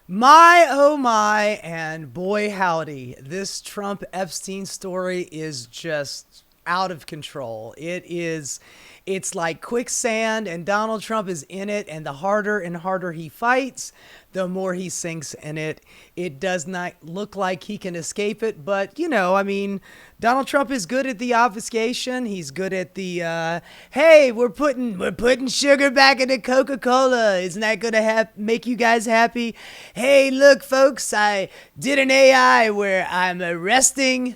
My, oh my, and boy howdy, this Trump-Epstein story is just out of control. It's like quicksand, and Donald Trump is in it, and the harder and harder he fights, the more he sinks in it. It does not look like he can escape it, but I mean, Donald Trump is good at the obfuscation. He's good at the hey, we're putting sugar back into Coca-Cola. Isn't that gonna make you guys happy? Hey, look, folks, I did an AI where I'm arresting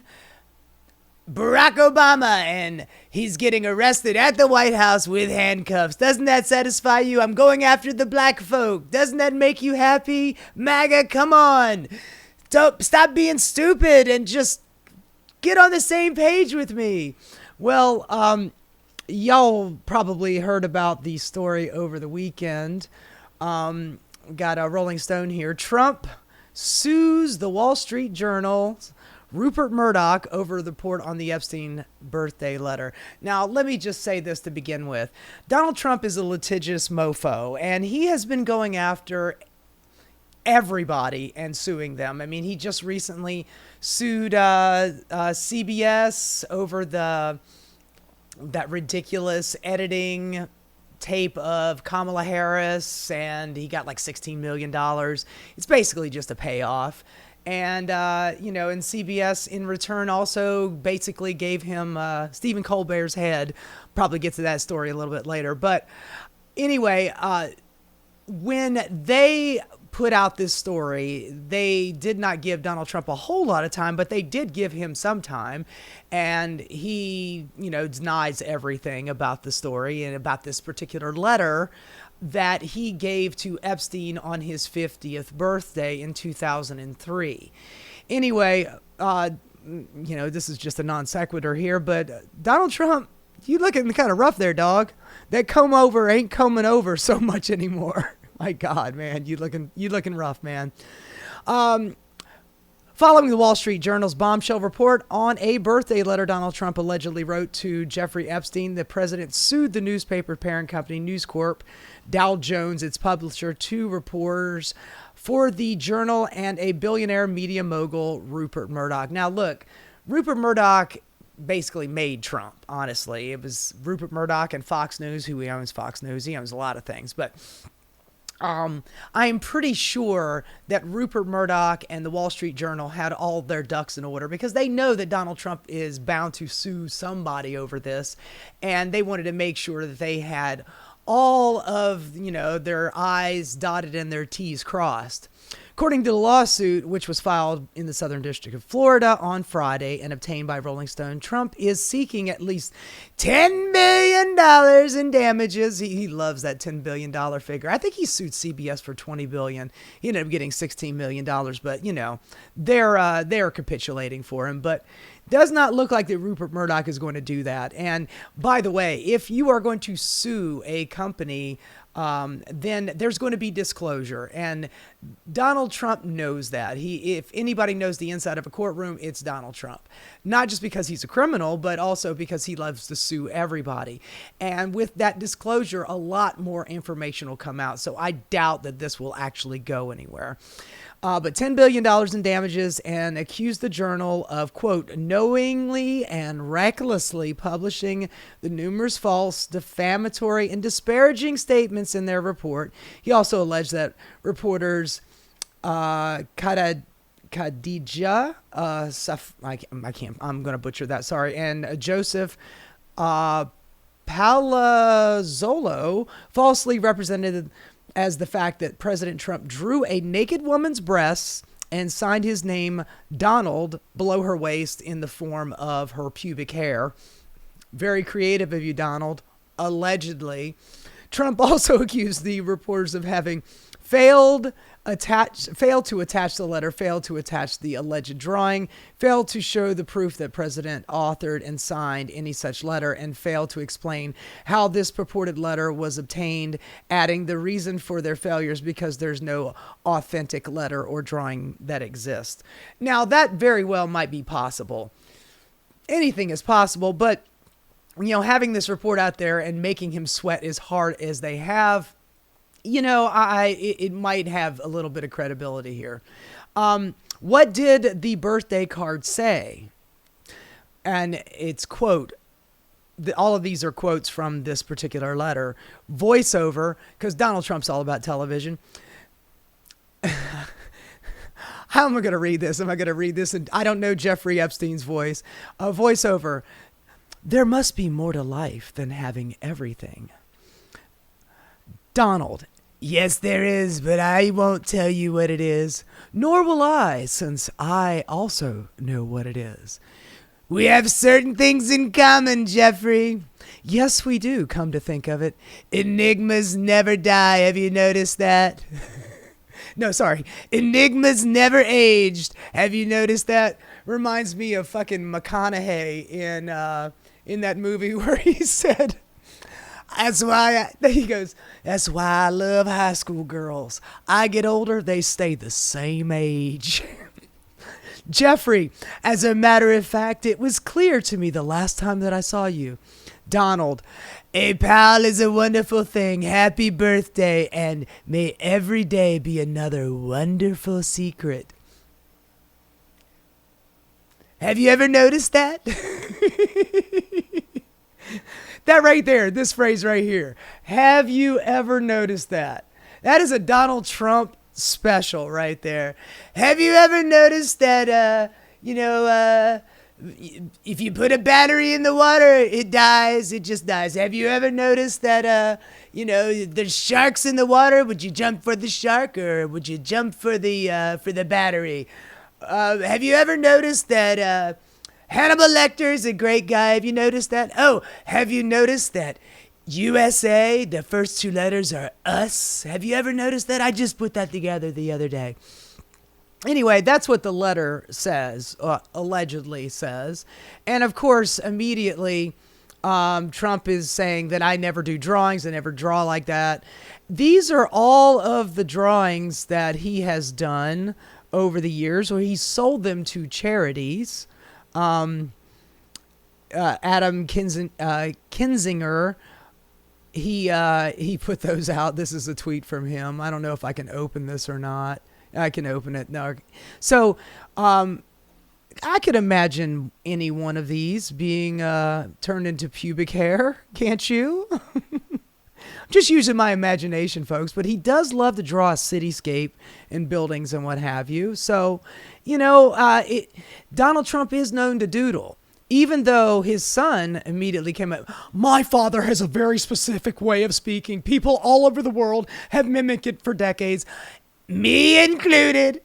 Barack Obama, and he's getting arrested at the White House with handcuffs. Doesn't that satisfy you? I'm going after the black folk. Doesn't that make you happy? MAGA, come on. Don't stop being stupid and just get on the same page with me. Well, y'all probably heard about the story over the weekend. Got a Rolling Stone here. Trump sues the Wall Street Journal Rupert Murdoch over the report on the Epstein birthday letter. Now, let me just say this to begin with. Donald Trump is a litigious mofo, and he has been going after everybody and suing them. I mean, he just recently sued CBS over that ridiculous editing tape of Kamala Harris, and he got like $16 million. It's basically just a payoff. And, and CBS in return also basically gave him Stephen Colbert's head. Probably get to that story a little bit later. But anyway, when they put out this story, they did not give Donald Trump a whole lot of time, but they did give him some time. And he, denies everything about the story and about this particular letter that he gave to Epstein on his 50th birthday in 2003. Anyway, this is just a non sequitur here, but Donald Trump, you looking kind of rough there, dog. That comb over ain't combing over so much anymore. My God, man, you looking rough, man. Following the Wall Street Journal's bombshell report on a birthday letter Donald Trump allegedly wrote to Jeffrey Epstein, the president sued the newspaper parent company News Corp, Dow Jones, its publisher, two reporters for the Journal, and a billionaire media mogul, Rupert Murdoch. Now, look, Rupert Murdoch basically made Trump, honestly. It was Rupert Murdoch and Fox News, who he owns Fox News. He owns a lot of things, but I'm pretty sure that Rupert Murdoch and the Wall Street Journal had all their ducks in order because they know that Donald Trump is bound to sue somebody over this, and they wanted to make sure that they had all of, their I's dotted and their T's crossed. According to the lawsuit, which was filed in the Southern District of Florida on Friday and obtained by Rolling Stone, Trump is seeking at least $10 billion in damages. He loves that $10 billion figure. I think he sued CBS for $20 billion. He ended up getting $16 million, but, they're capitulating for him. But does not look like that Rupert Murdoch is going to do that. And by the way, if you are going to sue a company, then there's going to be disclosure. And Donald Trump knows that. If anybody knows the inside of a courtroom, it's Donald Trump. Not just because he's a criminal, but also because he loves to sue everybody. And with that disclosure, a lot more information will come out. So I doubt that this will actually go anywhere. But $10 billion in damages, and accused the Journal of, quote, knowingly and recklessly publishing the numerous false, defamatory, and disparaging statements in their report. He also alleged that reporters Khadija, I'm going to butcher that, sorry, and Joseph Palazzolo falsely represented as the fact that President Trump drew a naked woman's breasts and signed his name Donald below her waist in the form of her pubic hair. Very creative of you, Donald. Allegedly. Trump also accused the reporters of having failed to attach the letter, failed to attach the alleged drawing, failed to show the proof that President authored and signed any such letter, and failed to explain how this purported letter was obtained, adding the reason for their failures because there's no authentic letter or drawing that exists. Now, that very well might be possible. Anything is possible, but having this report out there and making him sweat as hard as they have, it might have a little bit of credibility here. What did the birthday card say? And it's quote, all of these are quotes from this particular letter. Voiceover, because Donald Trump's all about television. How am I going to read this? Am I going to read this? And I don't know Jeffrey Epstein's voice. Voiceover. There must be more to life than having everything. Donald. Yes, there is, but I won't tell you what it is. Nor will I, since I also know what it is. We have certain things in common, Jeffrey. Yes, we do, come to think of it. Enigmas never die. Have you noticed that? No, sorry. Enigmas never aged. Have you noticed that? Reminds me of fucking McConaughey in that movie where he said, that's why I love high school girls. I get older, they stay the same age. Jeffrey, as a matter of fact, it was clear to me the last time that I saw you. Donald, a pal is a wonderful thing. Happy birthday, and may every day be another wonderful secret. Have you ever noticed that? That right there, this phrase right here. Have you ever noticed that? That is a Donald Trump special right there. Have you ever noticed that, if you put a battery in the water, it dies. It just dies. Have you ever noticed that, there's sharks in the water? Would you jump for the shark or would you jump for the battery? Have you ever noticed that, Hannibal Lecter is a great guy? Have you noticed that? Oh, have you noticed that USA, the first two letters are us? Have you ever noticed that? I just put that together the other day. Anyway, that's what the letter says, allegedly says. And of course, immediately, Trump is saying that I never do drawings. I never draw like that. These are all of the drawings that he has done over the years, where he sold them to charities. Adam Kinzinger, he put those out. This is a tweet from him. I don't know if I can open this or not. I can open it. No. So, I could imagine any one of these being turned into pubic hair. Can't you? Just using my imagination, folks. But he does love to draw a cityscape and buildings and what have you. So, Donald Trump is known to doodle. Even though his son immediately came up, my father has a very specific way of speaking. People all over the world have mimicked it for decades, me included.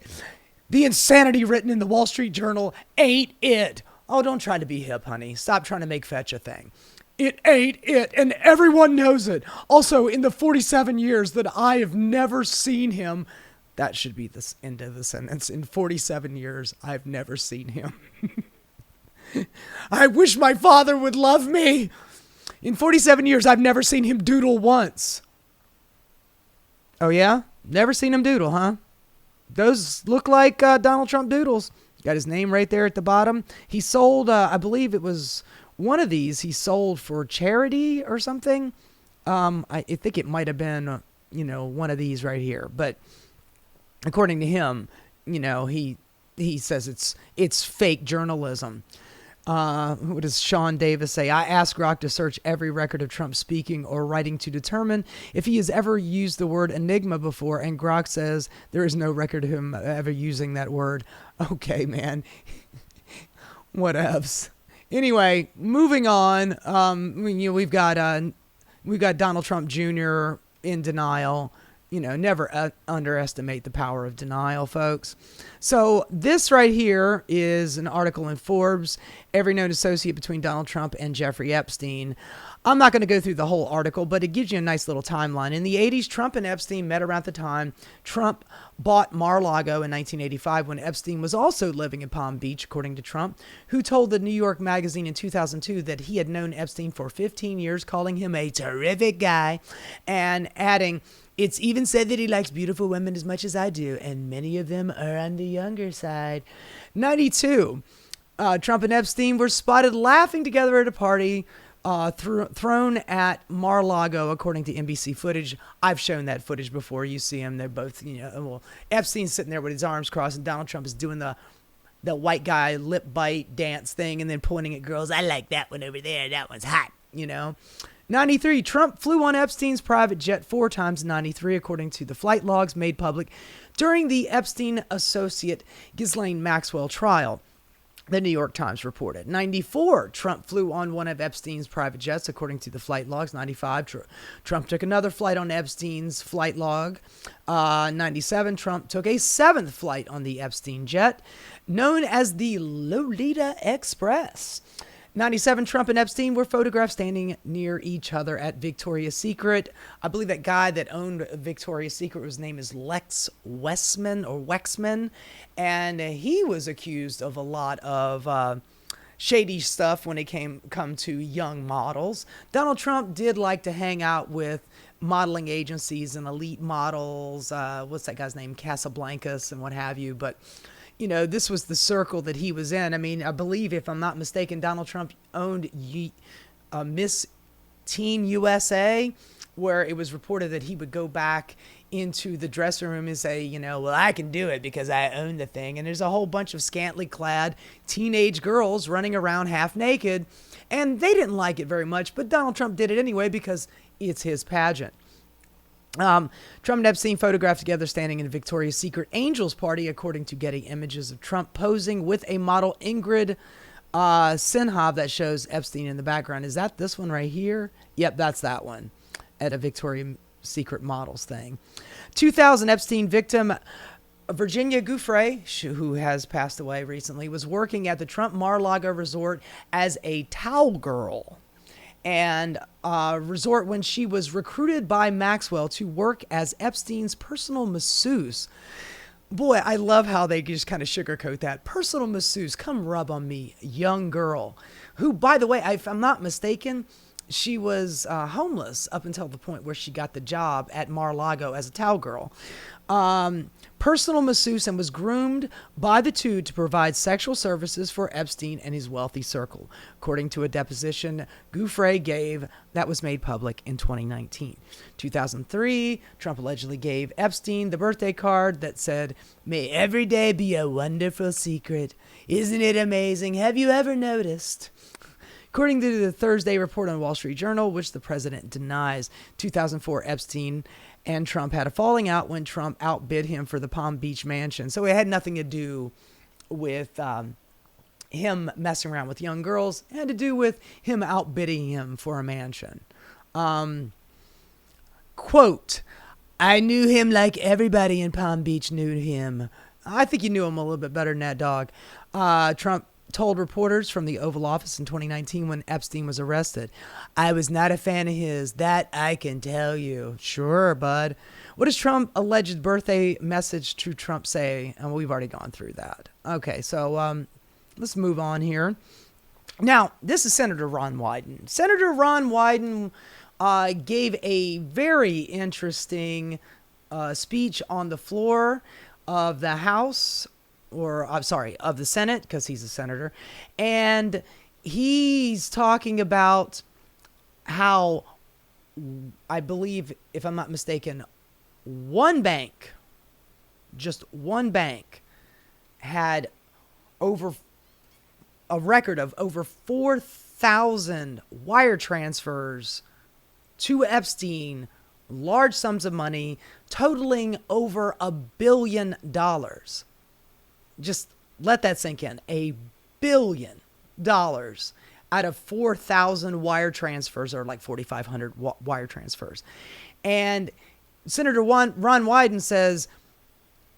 The insanity written in the Wall Street Journal ain't it. Oh, don't try to be hip, honey. Stop trying to make fetch a thing. It ain't it, and everyone knows it. Also, in the 47 years that I have never seen him, that should be the end of the sentence. In 47 years, I've never seen him. I wish my father would love me. In 47 years, I've never seen him doodle once. Oh, yeah? Never seen him doodle, huh? Those look like Donald Trump doodles. Got his name right there at the bottom. He sold, I believe it was one of these he sold for charity or something. I think it might have been, one of these right here. But according to him, he says it's fake journalism. What does Sean Davis say? I asked Grok to search every record of Trump speaking or writing to determine if he has ever used the word enigma before, and Grok says there is no record of him ever using that word. Okay, man. Whatevs. Anyway, moving on. We've got Donald Trump Jr. in denial. Never underestimate the power of denial, folks. So this right here is an article in Forbes, every known associate between Donald Trump and Jeffrey Epstein. I'm not going to go through the whole article, but it gives you a nice little timeline. In the 80s, Trump and Epstein met around the time Trump bought Mar-a-Lago in 1985, when Epstein was also living in Palm Beach, according to Trump, who told the New York Magazine in 2002 that he had known Epstein for 15 years, calling him a terrific guy, and adding, it's even said that he likes beautiful women as much as I do, and many of them are on the younger side. 92, Trump and Epstein were spotted laughing together at a party thrown at Mar-a-Lago, according to NBC footage. I've shown that footage before. You see him. They're both, well, Epstein's sitting there with his arms crossed, and Donald Trump is doing the white guy lip bite dance thing and then pointing at girls. I like that one over there. That one's hot, 93, Trump flew on Epstein's private jet 4 times in 93, according to the flight logs made public during the Epstein associate Ghislaine Maxwell trial, the New York Times reported. 94, Trump flew on one of Epstein's private jets, according to the flight logs. 95, Trump took another flight on Epstein's flight log. 97, Trump took a 7th flight on the Epstein jet, known as the Lolita Express. 97, Trump and Epstein were photographed standing near each other at Victoria's Secret. I believe that guy that owned Victoria's Secret, his name is Lex Wexman, and he was accused of a lot of shady stuff when it come to young models. Donald Trump did like to hang out with modeling agencies and elite models. What's that guy's name? Kasablancas and what have you, but this was the circle that he was in. I mean, I believe, if I'm not mistaken, Donald Trump owned Miss Teen USA, where it was reported that he would go back into the dressing room and say, well, I can do it because I own the thing. And there's a whole bunch of scantily clad teenage girls running around half naked. And they didn't like it very much, but Donald Trump did it anyway because it's his pageant. Trump and Epstein photographed together standing in Victoria's Secret Angels party, according to Getty Images of Trump posing with a model, Ingrid Sinha, that shows Epstein in the background. Is that this one right here? Yep, that's that one at a Victoria's Secret models thing. 2000, Epstein victim Virginia Giuffre, who has passed away recently, was working at the Trump Mar-a-Lago resort as a towel girl. And resort when she was recruited by Maxwell to work as Epstein's personal masseuse. Boy, I love how they just kind of sugarcoat that. Personal masseuse, come rub on me, young girl. Who, by the way, if I'm not mistaken, she was homeless up until the point where she got the job at Mar-a-Lago as a towel girl. Personal masseuse, and was groomed by the two to provide sexual services for Epstein and his wealthy circle, according to a deposition Giuffre gave that was made public in 2019. 2003, Trump allegedly gave Epstein the birthday card that said, "May every day be a wonderful secret. Isn't it amazing? Have you ever noticed?" According to the Thursday report on Wall Street Journal, which the president denies. 2004, Epstein and Trump had a falling out when Trump outbid him for the Palm Beach mansion. So it had nothing to do with him messing around with young girls. It had to do with him outbidding him for a mansion. Quote, "I knew him like everybody in Palm Beach knew him." I think you knew him a little bit better than that, dog. Trump told reporters from the Oval Office in 2019 when Epstein was arrested, "I was not a fan of his. That I can tell you." Sure, bud. What does Trump's alleged birthday message to Trump say? And we've already gone through that. Okay, so let's move on here. Now, this is Senator Ron Weiden. Senator Ron Weiden gave a very interesting speech on the floor of the House, or I'm sorry, of the Senate, because he's a senator. And he's talking about how, I believe, if I'm not mistaken, one bank, just one bank, had over a record of over 4,000 wire transfers to Epstein, large sums of money, totaling over $1 billion. Just let that sink in. $1 billion out of 4,000 wire transfers, or like 4,500 wire transfers. And Senator Ron Weiden says,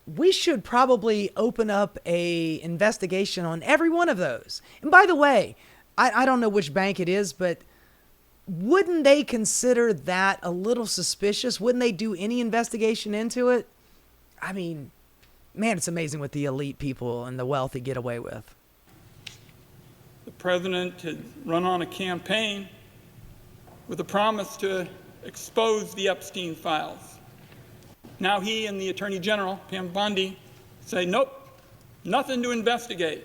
we should probably open up a investigation on every one of those. And by the way, I don't know which bank it is, but wouldn't they consider that a little suspicious? Wouldn't they do any investigation into it? I mean, man, it's amazing what the elite people and the wealthy get away with. The president had run on a campaign with a promise to expose the Epstein files. Now he and the Attorney General, Pam Bondi, say, nope, nothing to investigate.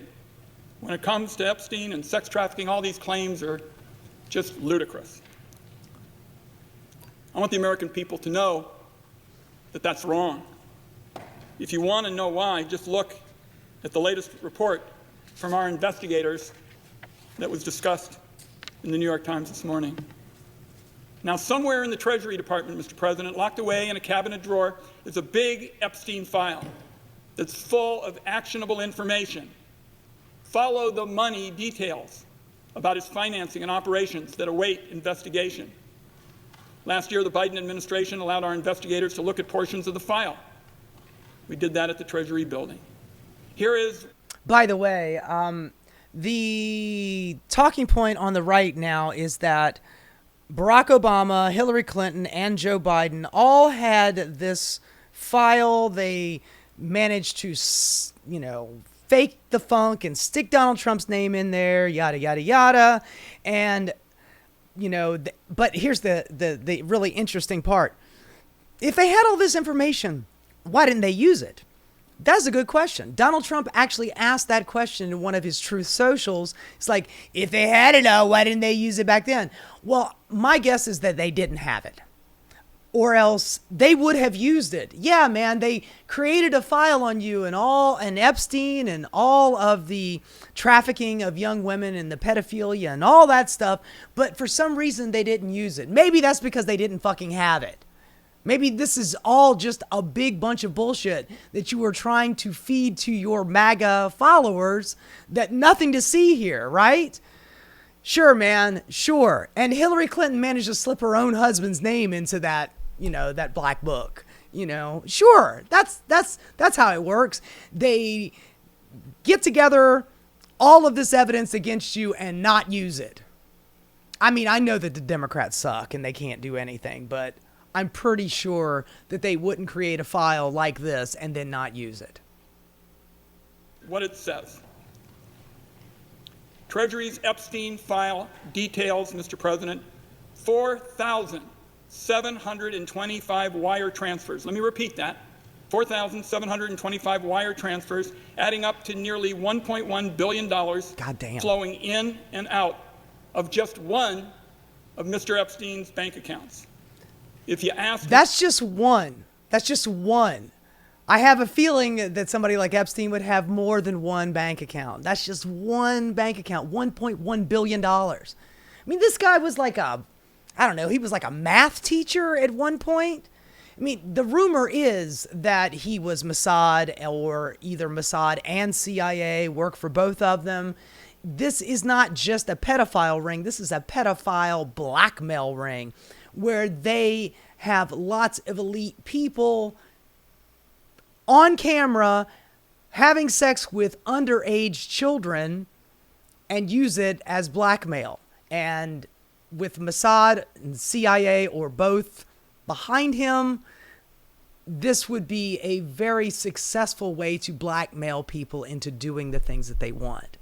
When it comes to Epstein and sex trafficking, all these claims are just ludicrous. I want the American people to know that that's wrong. If you want to know why, just look at the latest report from our investigators that was discussed in the New York Times this morning. Now, somewhere in the Treasury Department, Mr. President, locked away in a cabinet drawer, is a big Epstein file that's full of actionable information. Follow the money details about his financing and operations that await investigation. Last year, the Biden administration allowed our investigators to look at portions of the file. We did that at the Treasury building. Here is... By the way, the talking point on the right now is that Barack Obama, Hillary Clinton, and Joe Biden all had this file. They managed to, fake the funk and stick Donald Trump's name in there, yada, yada, yada. And, but here's the really interesting part. If they had all this information, why didn't they use it? That's a good question. Donald Trump actually asked that question in one of his Truth Socials. It's like, if they had it all, why didn't they use it back then? Well, my guess is that they didn't have it, or else they would have used it. Yeah, man, they created a file on you and Epstein and all of the trafficking of young women and the pedophilia and all that stuff. But for some reason, they didn't use it. Maybe that's because they didn't fucking have it. Maybe this is all just a big bunch of bullshit that you were trying to feed to your MAGA followers that nothing to see here, right? Sure, man, sure. And Hillary Clinton managed to slip her own husband's name into that, that black book. Sure, that's how it works. They get together all of this evidence against you and not use it. I mean, I know that the Democrats suck and they can't do anything, but I'm pretty sure that they wouldn't create a file like this and then not use it. What it says. Treasury's Epstein file details, Mr. President, 4,725 wire transfers. Let me repeat that. 4,725 wire transfers, adding up to nearly $1.1 billion Goddamn. Flowing in and out of just one of Mr. Epstein's bank accounts. If you ask... That's just one. That's just one. I have a feeling that somebody like Epstein would have more than one bank account. That's just one bank account, $1.1 billion. I mean, this guy was like he was like a math teacher at one point. I mean, the rumor is that he was Mossad, or either Mossad and CIA, work for both of them. This is not just a pedophile ring. This is a pedophile blackmail ring, where they have lots of elite people on camera having sex with underage children and use it as blackmail. And with Mossad and CIA or both behind him, this would be a very successful way to blackmail people into doing the things that they want.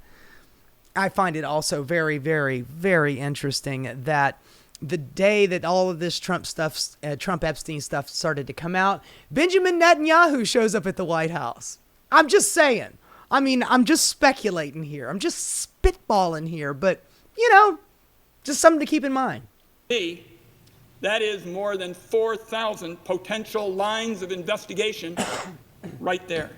I find it also very, very, very interesting that the day that all of this Trump-Epstein stuff started to come out, Benjamin Netanyahu shows up at the White House. I'm just saying. I mean, I'm just speculating here. I'm just spitballing here. But, just something to keep in mind. That is more than 4,000 potential lines of investigation right there.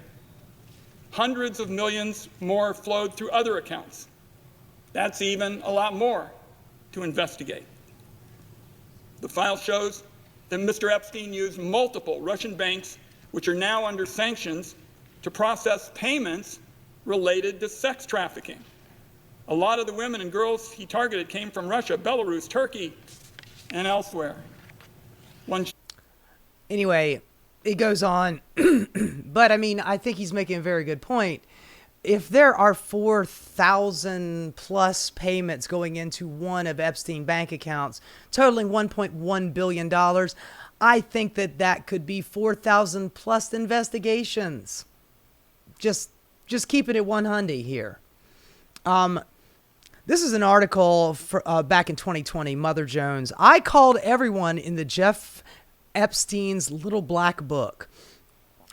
Hundreds of millions more flowed through other accounts. That's even a lot more to investigate. The file shows that Mr. Epstein used multiple Russian banks, which are now under sanctions, to process payments related to sex trafficking. A lot of the women and girls he targeted came from Russia, Belarus, Turkey, and elsewhere. Anyway, it goes on. But I mean, I think he's making a very good point. If there are 4,000 plus payments going into one of Epstein bank accounts, totaling $1.1 billion, I think that could be 4,000 plus investigations. Just keep it at 100 here. This is an article back in 2020, Mother Jones. I called everyone in the Jeff Epstein's little black book.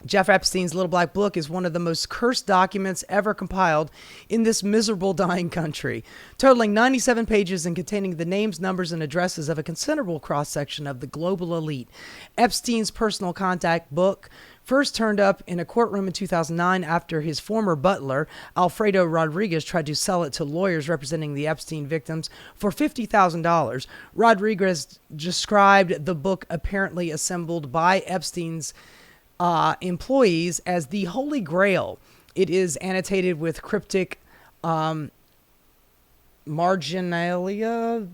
Jeff Epstein's Little Black Book is one of the most cursed documents ever compiled in this miserable, dying country, totaling 97 pages and containing the names, numbers, and addresses of a considerable cross-section of the global elite. Epstein's personal contact book first turned up in a courtroom in 2009 after his former butler, Alfredo Rodriguez, tried to sell it to lawyers representing the Epstein victims for $50,000. Rodriguez described the book, apparently assembled by Epstein's employees, as the Holy Grail. It is annotated with cryptic marginalia,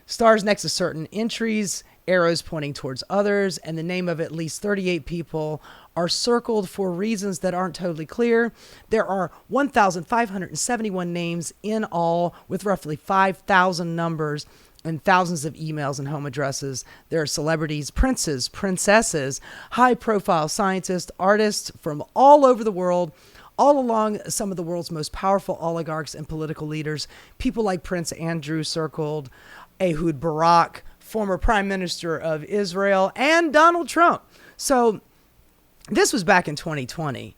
stars next to certain entries, arrows pointing towards others, and the name of at least 38 people are circled for reasons that aren't totally clear. There are 1,571 names in all, with roughly 5,000 numbers and thousands of emails and home addresses. There are celebrities, princes, princesses, high-profile scientists, artists from all over the world, all along some of the world's most powerful oligarchs and political leaders. People like Prince Andrew circled, Ehud Barak, former Prime Minister of Israel, and Donald Trump. So this was back in 2020.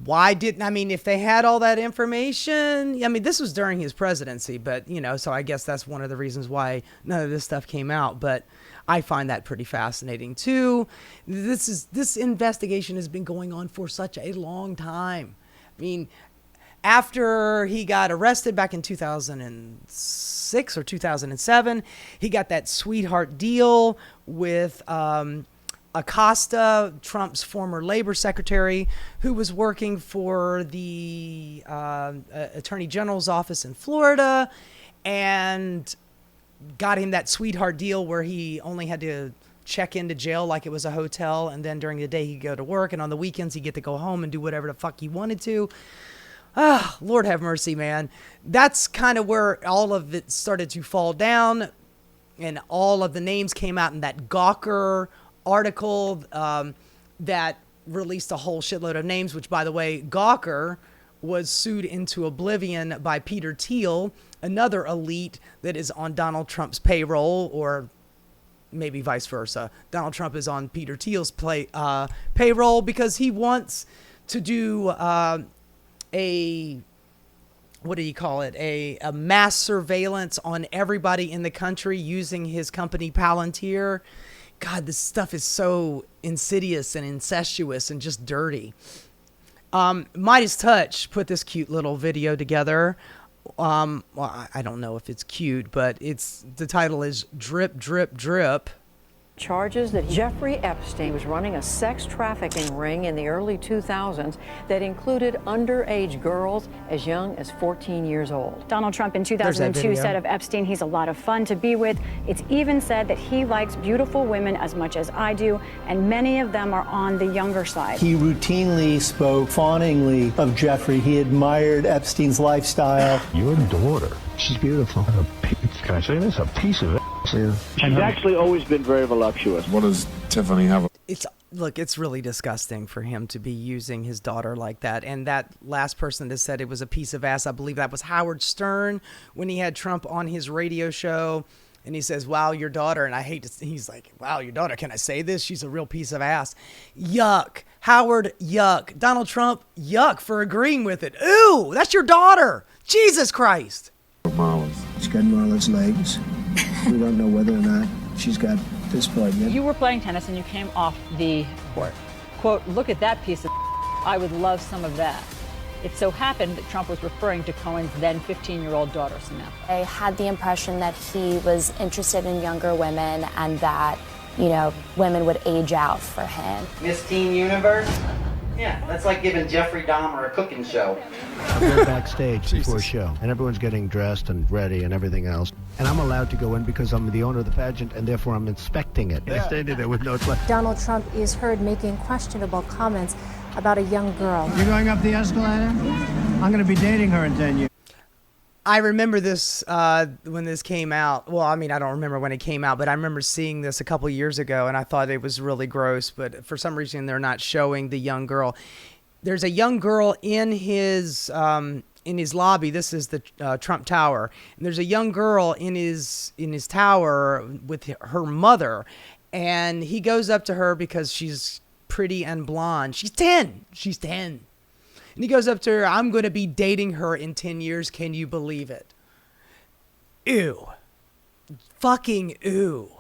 Why didn't, I mean, if they had all that information, I mean, this was during his presidency, but, you know, so I guess that's one of the reasons why none of this stuff came out. But I find that pretty fascinating too. This investigation has been going on for such a long time. I mean, after he got arrested back in 2006 or 2007, he got that sweetheart deal with Acosta, Trump's former labor secretary, who was working for the Attorney General's office in Florida, and got him that sweetheart deal where he only had to check into jail like it was a hotel, and then during the day he'd go to work, and on the weekends he'd get to go home and do whatever the fuck he wanted to. Ah, Lord have mercy, man. That's kind of where all of it started to fall down, and all of the names came out in that Gawker article that released a whole shitload of names, which, by the way, Gawker was sued into oblivion by Peter Thiel, another elite that is on Donald Trump's payroll, or maybe vice versa. Donald Trump is on Peter Thiel's payroll because he wants to do a mass surveillance on everybody in the country using his company Palantir. God, this stuff is so insidious and incestuous and just dirty. Midas Touch put this cute little video together. Well, I don't know if it's cute, but the title is Drip, Drip, Drip. Charges that Jeffrey Epstein was running a sex trafficking ring in the early 2000s that included underage girls as young as 14 years old. Donald Trump in 2002 said of Epstein, he's a lot of fun to be with. It's even said that he likes beautiful women as much as I do, and many of them are on the younger side. He routinely spoke fawningly of Jeffrey. He admired Epstein's lifestyle. Your daughter, she's beautiful. Can I say this? A piece of it. Yeah. She's actually always been very voluptuous. What does Tiffany have? It's really disgusting for him to be using his daughter like that. And that last person that said it was a piece of ass, I believe that was Howard Stern when he had Trump on his radio show. And he says, wow, your daughter, and I hate to, he's like, wow, your daughter, can I say this? She's a real piece of ass. Yuck. Howard, yuck. Donald Trump, yuck for agreeing with it. Ooh, that's your daughter. Jesus Christ. She's got Marla's legs. We don't know whether or not she's got this part yet. You were playing tennis and you came off the court. Quote, look at that piece of I would love some of that. It so happened that Trump was referring to Cohen's then 15-year-old daughter, Samantha. I had the impression that he was interested in younger women and that, you know, women would age out for him. Miss Teen Universe? Yeah, that's like giving Jeffrey Dahmer a cooking show. We're backstage before a show, and everyone's getting dressed and ready and everything else. And I'm allowed to go in because I'm the owner of the pageant, and therefore I'm inspecting it. Yeah. I standing there with no left. Donald Trump is heard making questionable comments about a young girl. You're going up the escalator? I'm going to be dating her in 10 years. I remember this when this came out. Well, I mean, I don't remember when it came out, but I remember seeing this a couple years ago, and I thought it was really gross. But for some reason, they're not showing the young girl. There's a young girl in his lobby. This is the Trump Tower, and there's a young girl in his tower with her mother, and he goes up to her because she's pretty and blonde. She's 10. She's 10. And he goes up to her, I'm going to be dating her in 10 years. Can you believe it? Ew. Fucking ew.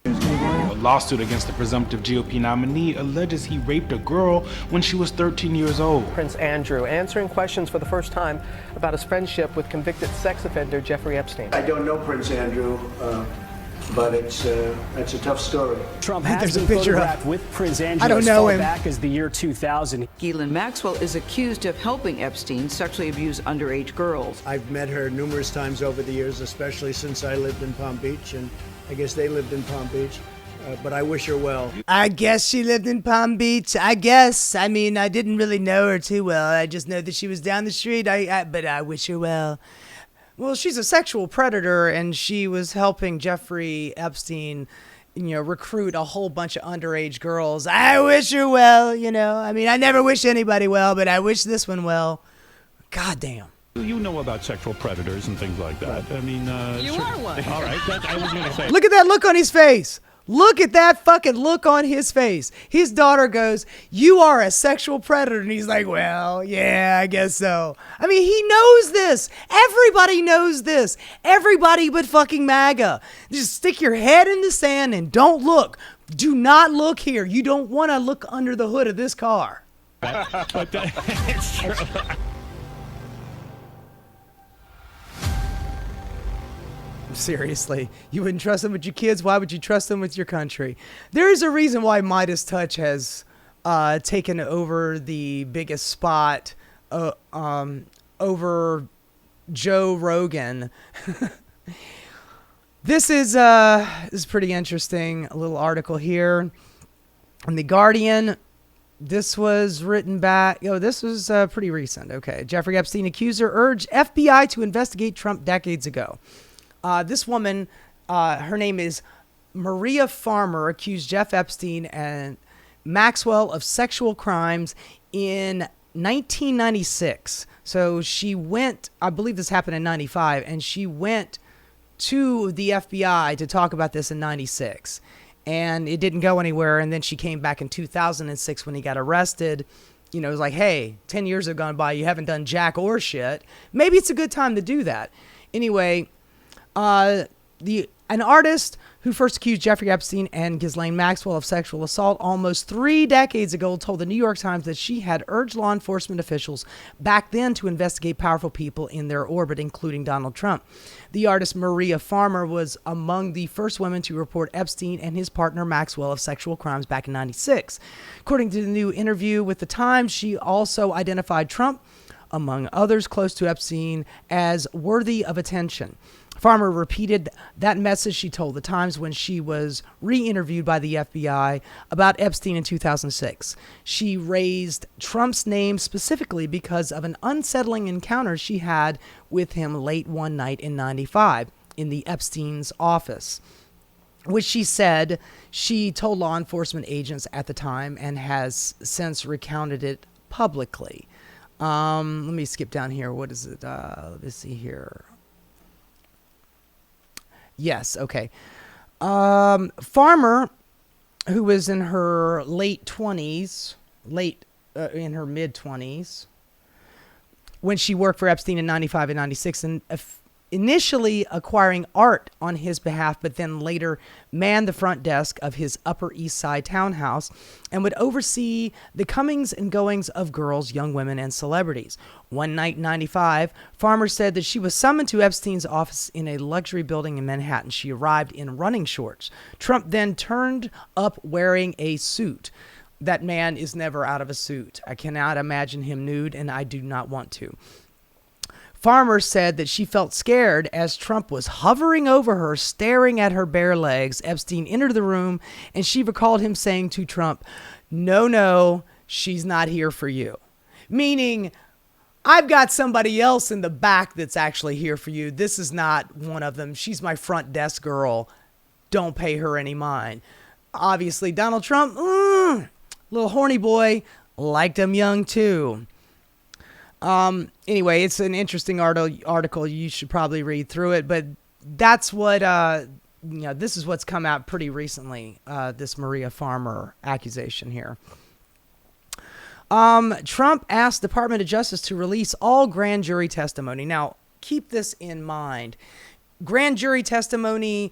A lawsuit against the presumptive GOP nominee alleges he raped a girl when she was 13 years old. Prince Andrew answering questions for the first time about his friendship with convicted sex offender Jeffrey Epstein. I don't know Prince Andrew, but it's a tough story. Trump has been photographed with Prince Andrew I don't as know far him. back as the year 2000. Ghislaine Maxwell is accused of helping Epstein sexually abuse underage girls. I've met her numerous times over the years, especially since I lived in Palm Beach, and I guess they lived in Palm Beach. But I wish her well. I guess she lived in Palm Beach. I guess. I mean, I didn't really know her too well. I just know that she was down the street. But I wish her well. Well, she's a sexual predator, and she was helping Jeffrey Epstein, recruit a whole bunch of underage girls. I wish her well, I mean, I never wish anybody well, but I wish this one well. God damn. You know about sexual predators and things like that. I mean, You are one. All right, I was going to say. Look at that look on his face. Look at that fucking look on his face. His daughter goes, you are a sexual predator. And he's like, well, yeah, I guess so. I mean, he knows this. Everybody knows this. Everybody but fucking MAGA. Just stick your head in the sand and don't look. Do not look here. You don't want to look under the hood of this car. But it's true. Seriously, you wouldn't trust them with your kids. Why would you trust them with your country? There is a reason why Midas Touch has taken over the biggest spot over Joe Rogan. This is pretty interesting. A little article here in The Guardian. This was written back. This was pretty recent. Okay. Jeffrey Epstein accuser urged FBI to investigate Trump decades ago. This woman, her name is Maria Farmer, accused Jeff Epstein and Maxwell of sexual crimes in 1996. So she went, I believe this happened in 95, and she went to the FBI to talk about this in 96. And it didn't go anywhere. And then she came back in 2006 when he got arrested. It was like, hey, 10 years have gone by. You haven't done jack or shit. Maybe it's a good time to do that. Anyway, an artist who first accused Jeffrey Epstein and Ghislaine Maxwell of sexual assault almost 3 decades ago told the New York Times that she had urged law enforcement officials back then to investigate powerful people in their orbit, including Donald Trump. The artist Maria Farmer was among the first women to report Epstein and his partner Maxwell of sexual crimes back in 96. According to the new interview with the Times, she also identified Trump, among others close to Epstein, as worthy of attention. Farmer repeated that message she told the Times when she was re-interviewed by the FBI about Epstein in 2006. She raised Trump's name specifically because of an unsettling encounter she had with him late one night in 95 in the Epstein's office, which she said she told law enforcement agents at the time and has since recounted it publicly. Let me skip down here. What is it? Let me see here. Yes, okay. Farmer, who was in her in her mid-20s, when she worked for Epstein in 95 and 96, and initially acquiring art on his behalf, but then later manned the front desk of his Upper East Side townhouse and would oversee the comings and goings of girls, young women, and celebrities. One night in 95, Farmer said that she was summoned to Epstein's office in a luxury building in Manhattan. She arrived in running shorts. Trump then turned up wearing a suit. That man is never out of a suit. I cannot imagine him nude, and I do not want to. Farmer said that she felt scared as Trump was hovering over her, staring at her bare legs. Epstein entered the room, and she recalled him saying to Trump, no, she's not here for you. Meaning, I've got somebody else in the back that's actually here for you. This is not one of them. She's my front desk girl. Don't pay her any mind. Obviously, Donald Trump, little horny boy, liked him young too. Anyway, it's an interesting article. You should probably read through it, but that's what, this is what's come out pretty recently, this Maria Farmer accusation here. Trump asked Department of Justice to release all grand jury testimony. Now, keep this in mind. Grand jury testimony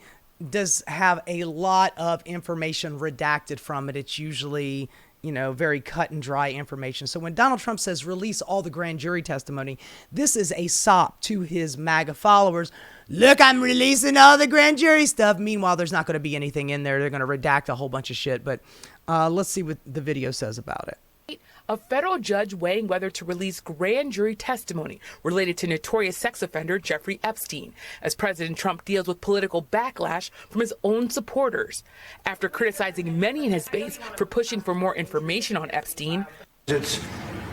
does have a lot of information redacted from it. It's usually, very cut and dry information. So when Donald Trump says release all the grand jury testimony, this is a sop to his MAGA followers. Look, I'm releasing all the grand jury stuff. Meanwhile, there's not going to be anything in there. They're going to redact a whole bunch of shit. But let's see what the video says about it. A federal judge weighing whether to release grand jury testimony related to notorious sex offender Jeffrey Epstein, as President Trump deals with political backlash from his own supporters. After criticizing many in his base for pushing for more information on Epstein. It's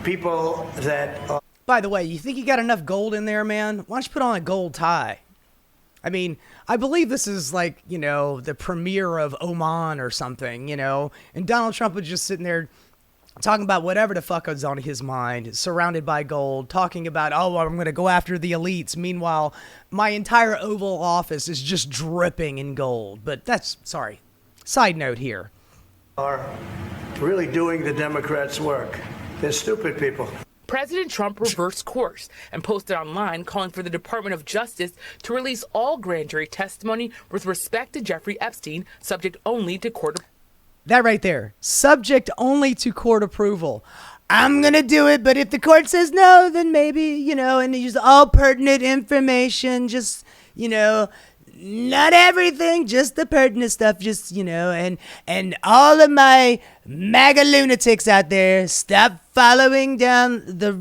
people that... By the way, you think you got enough gold in there, man? Why don't you put on a gold tie? I mean, I believe this is like, the premier of Oman or something, and Donald Trump was just sitting there talking about whatever the fuck was on his mind, surrounded by gold, talking about, I'm going to go after the elites. Meanwhile, my entire Oval Office is just dripping in gold. But side note here. Are really doing the Democrats' work. They're stupid people. President Trump reversed course and posted online calling for the Department of Justice to release all grand jury testimony with respect to Jeffrey Epstein, subject only to court approval. That right there, subject only to court approval. I'm going to do it, but if the court says no, then maybe, and use all pertinent information, just, not everything, just the pertinent stuff, just, and all of my MAGA lunatics out there, stop following down the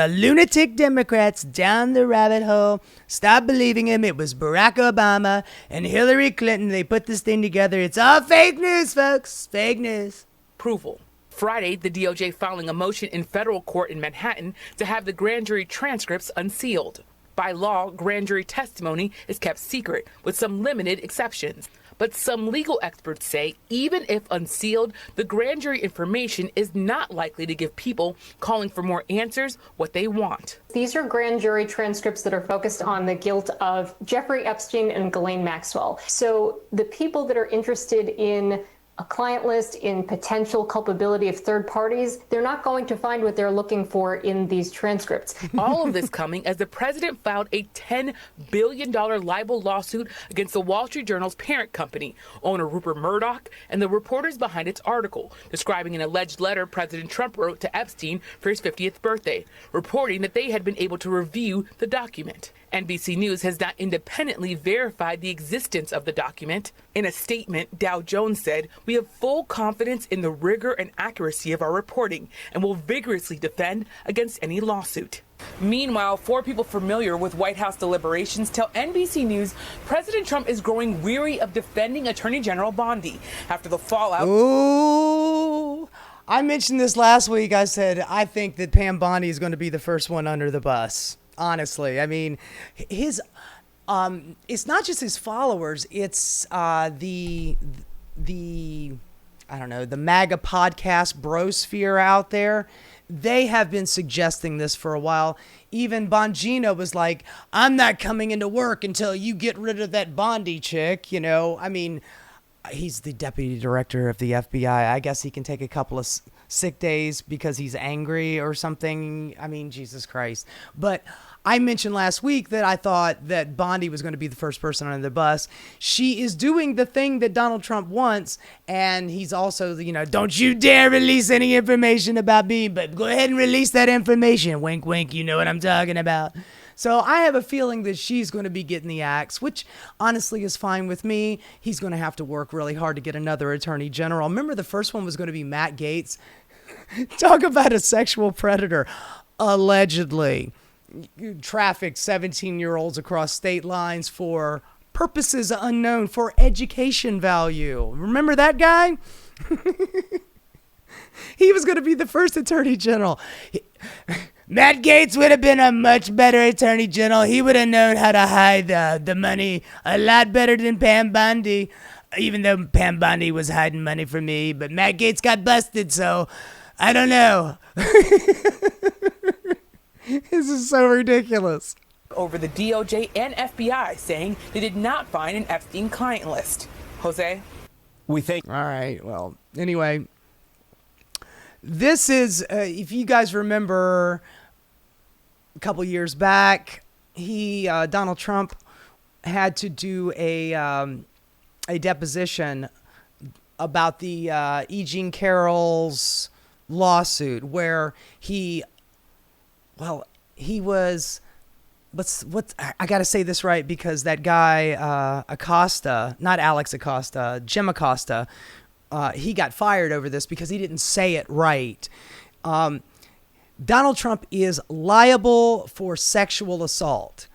lunatic Democrats down the rabbit hole. Stop believing him. It was Barack Obama and Hillary Clinton. They put this thing together. It's all fake news, folks. Fake news. Approval. Friday, the DOJ filing a motion in federal court in Manhattan to have the grand jury transcripts unsealed. By law, grand jury testimony is kept secret, with some limited exceptions. But some legal experts say even if unsealed, the grand jury information is not likely to give people calling for more answers what they want. These are grand jury transcripts that are focused on the guilt of Jeffrey Epstein and Ghislaine Maxwell. So the people that are interested in a client list, in potential culpability of third parties, they're not going to find what they're looking for in these transcripts. All of this coming as the president filed a $10 billion libel lawsuit against the Wall Street Journal's parent company, owner Rupert Murdoch, and the reporters behind its article, describing an alleged letter President Trump wrote to Epstein for his 50th birthday, reporting that they had been able to review the document. NBC News has not independently verified the existence of the document. In a statement, Dow Jones said, "We have full confidence in the rigor and accuracy of our reporting and will vigorously defend against any lawsuit." Meanwhile, 4 people familiar with White House deliberations tell NBC News President Trump is growing weary of defending Attorney General Bondi after the fallout. Ooh, I mentioned this last week. I said, I think that Pam Bondi is going to be the first one under the bus. Honestly, I mean, it's not just his followers. It's the MAGA podcast brosphere out there. They have been suggesting this for a while. Even Bongino was like, I'm not coming into work until you get rid of that Bondi chick. I mean, he's the deputy director of the FBI. I guess he can take a couple of sick days because he's angry or something. I mean, Jesus Christ. But I mentioned last week that I thought that Bondi was going to be the first person under the bus. She is doing the thing that Donald Trump wants, and he's also, don't you dare release any information about me, but go ahead and release that information. Wink, wink, you know what I'm talking about. So I have a feeling that she's going to be getting the axe, which honestly is fine with me. He's going to have to work really hard to get another attorney general. Remember, the first one was going to be Matt Gaetz. Talk about a sexual predator. Allegedly trafficked 17-year-olds across state lines for purposes unknown, for education value. Remember that guy? He was going to be the first attorney general. Matt Gaetz would have been a much better attorney general. He would have known how to hide the money a lot better than Pam Bondi, even though Pam Bondi was hiding money from me. But Matt Gaetz got busted, so I don't know. This is so ridiculous. Over the DOJ and FBI saying they did not find an Epstein client list. Jose? We think. All right. Well, anyway, This is, if you guys remember, a couple years back, Donald Trump had to do a deposition about the E. Jean Carroll's lawsuit, where he was. I got to say this right, because that guy Acosta, not Alex Acosta, Jim Acosta, he got fired over this because he didn't say it right. Donald Trump is liable for sexual assault.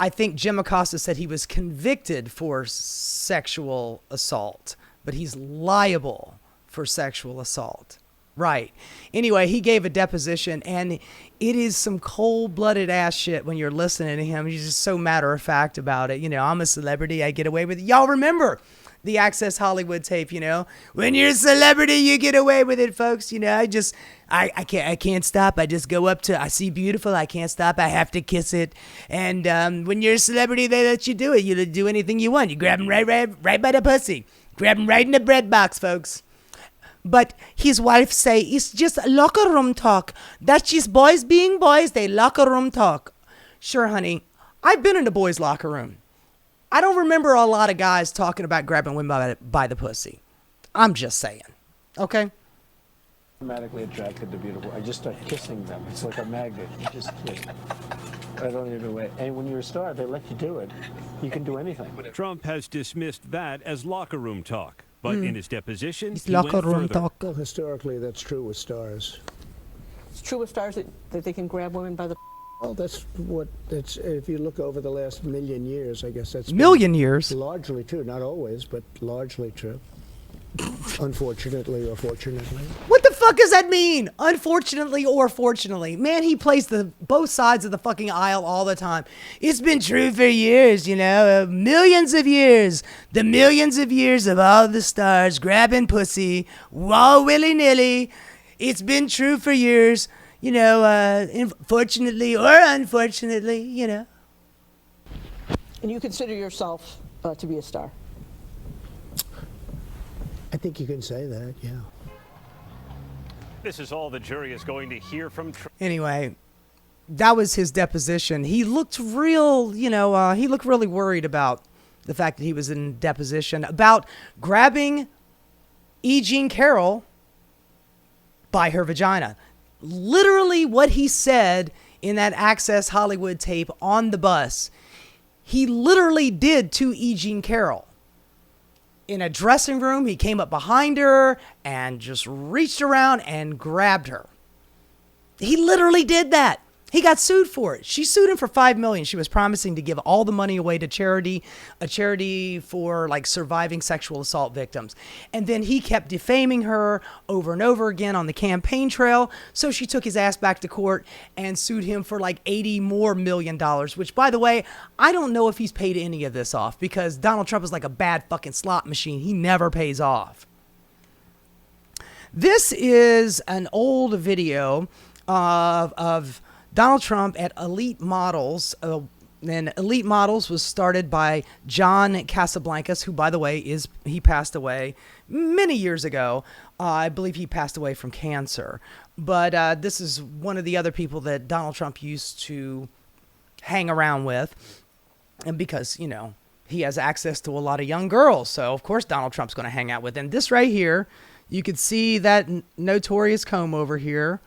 I think Jim Acosta said he was convicted for sexual assault, but he's liable for sexual assault. Right. Anyway, he gave a deposition, and it is some cold-blooded ass shit when you're listening to him. He's just so matter-of-fact about it. You know, I'm a celebrity, I get away with it. Y'all remember the Access Hollywood tape, you know? When you're a celebrity, you get away with it, folks. You know, I can't stop. I just go up to, I see beautiful, I can't stop. I have to kiss it. And when you're a celebrity, they let you do it. You do anything you want. You grab them right by the pussy. Grab them right in the bread box, folks. But his wife say, it's just locker room talk. That's just boys being boys. They locker room talk. Sure, honey. I've been in a boys' locker room. I don't remember a lot of guys talking about grabbing women by the pussy. I'm just saying. Okay? Automatically attracted to beautiful. I just start kissing them. It's like a magnet. You just kiss. I don't even wait. And when you're a star, they let you do it. You can do anything. Trump has dismissed that as locker room talk. But in his deposition, he locker went room further. talk. Well, historically, that's true with stars. It's true with stars that they can grab women by the... Well, that's if you look over the last million years, I guess that's... Million years? Largely true. Not always, but largely true. Unfortunately or fortunately. What the fuck does that mean? Unfortunately or fortunately? Man, he plays both sides of the fucking aisle all the time. It's been true for years, you know, millions of years. The millions of years of all the stars grabbing pussy, all willy-nilly. It's been true for years, you know, fortunately or unfortunately, you know. And you consider yourself to be a star? I think you can say that, yeah. This is all the jury is going to hear from Trump. Anyway, that was his deposition. He looked real, you know, he looked really worried about the fact that he was in deposition about grabbing E. Jean Carroll by her vagina. Literally what he said in that Access Hollywood tape on the bus, he literally did to E. Jean Carroll. In a dressing room, he came up behind her and just reached around and grabbed her. He literally did that. He got sued for it. She sued him for $5 million. She was promising to give all the money away to charity, a charity for like surviving sexual assault victims. And then he kept defaming her over and over again on the campaign trail. So she took his ass back to court and sued him for like $80 million more, which, by the way, I don't know if he's paid any of this off, because Donald Trump is like a bad fucking slot machine. He never pays off. This is an old video of Donald Trump at Elite Models. And Elite Models was started by John Kasablancas, who, by the way, he passed away many years ago. I believe he passed away from cancer. But this is one of the other people that Donald Trump used to hang around with. And because, you know, he has access to a lot of young girls. So, of course, Donald Trump's going to hang out with them. This right here, you could see that notorious comb over here.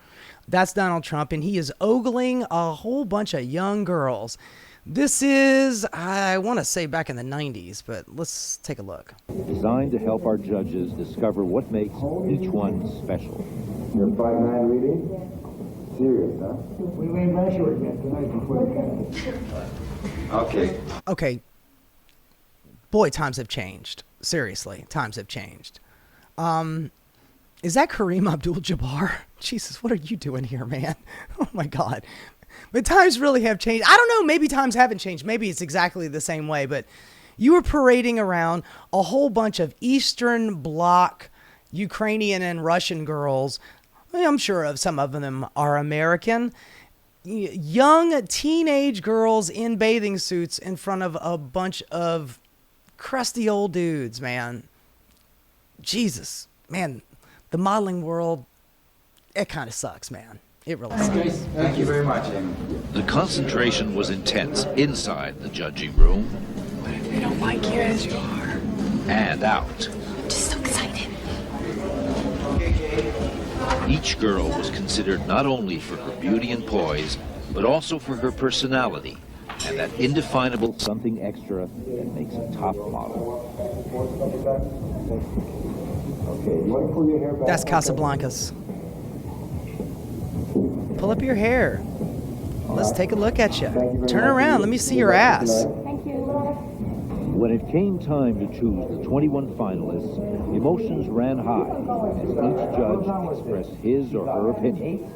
That's Donald Trump, and he is ogling a whole bunch of young girls. This is, I want to say back in the 90s, but let's take a look. Designed to help our judges discover what makes each one special. You're 5'9" reading? Serious, huh? We made Mafia again tonight before the game. Okay. Boy, times have changed. Seriously, times have changed. Is that Kareem Abdul-Jabbar? Jesus, what are you doing here, man? Oh, my God. But times really have changed. I don't know. Maybe times haven't changed. Maybe it's exactly the same way. But you were parading around a whole bunch of Eastern Bloc Ukrainian and Russian girls. I'm sure of some of them are American. Young teenage girls in bathing suits in front of a bunch of crusty old dudes, man. Jesus, man. the modeling world, it kind of sucks, man. It really sucks. Thank you very much, Amy. The concentration was intense inside the judging room. But if they don't like you as you are. And out. I'm just so excited. Each girl was considered not only for her beauty and poise, but also for her personality and that indefinable something extra that makes a top model. That's Kasablancas. Pull up your hair. Let's take a look at you. Turn around. Let me see your ass. When it came time to choose the 21 finalists, emotions ran high as each judge expressed his or her opinion.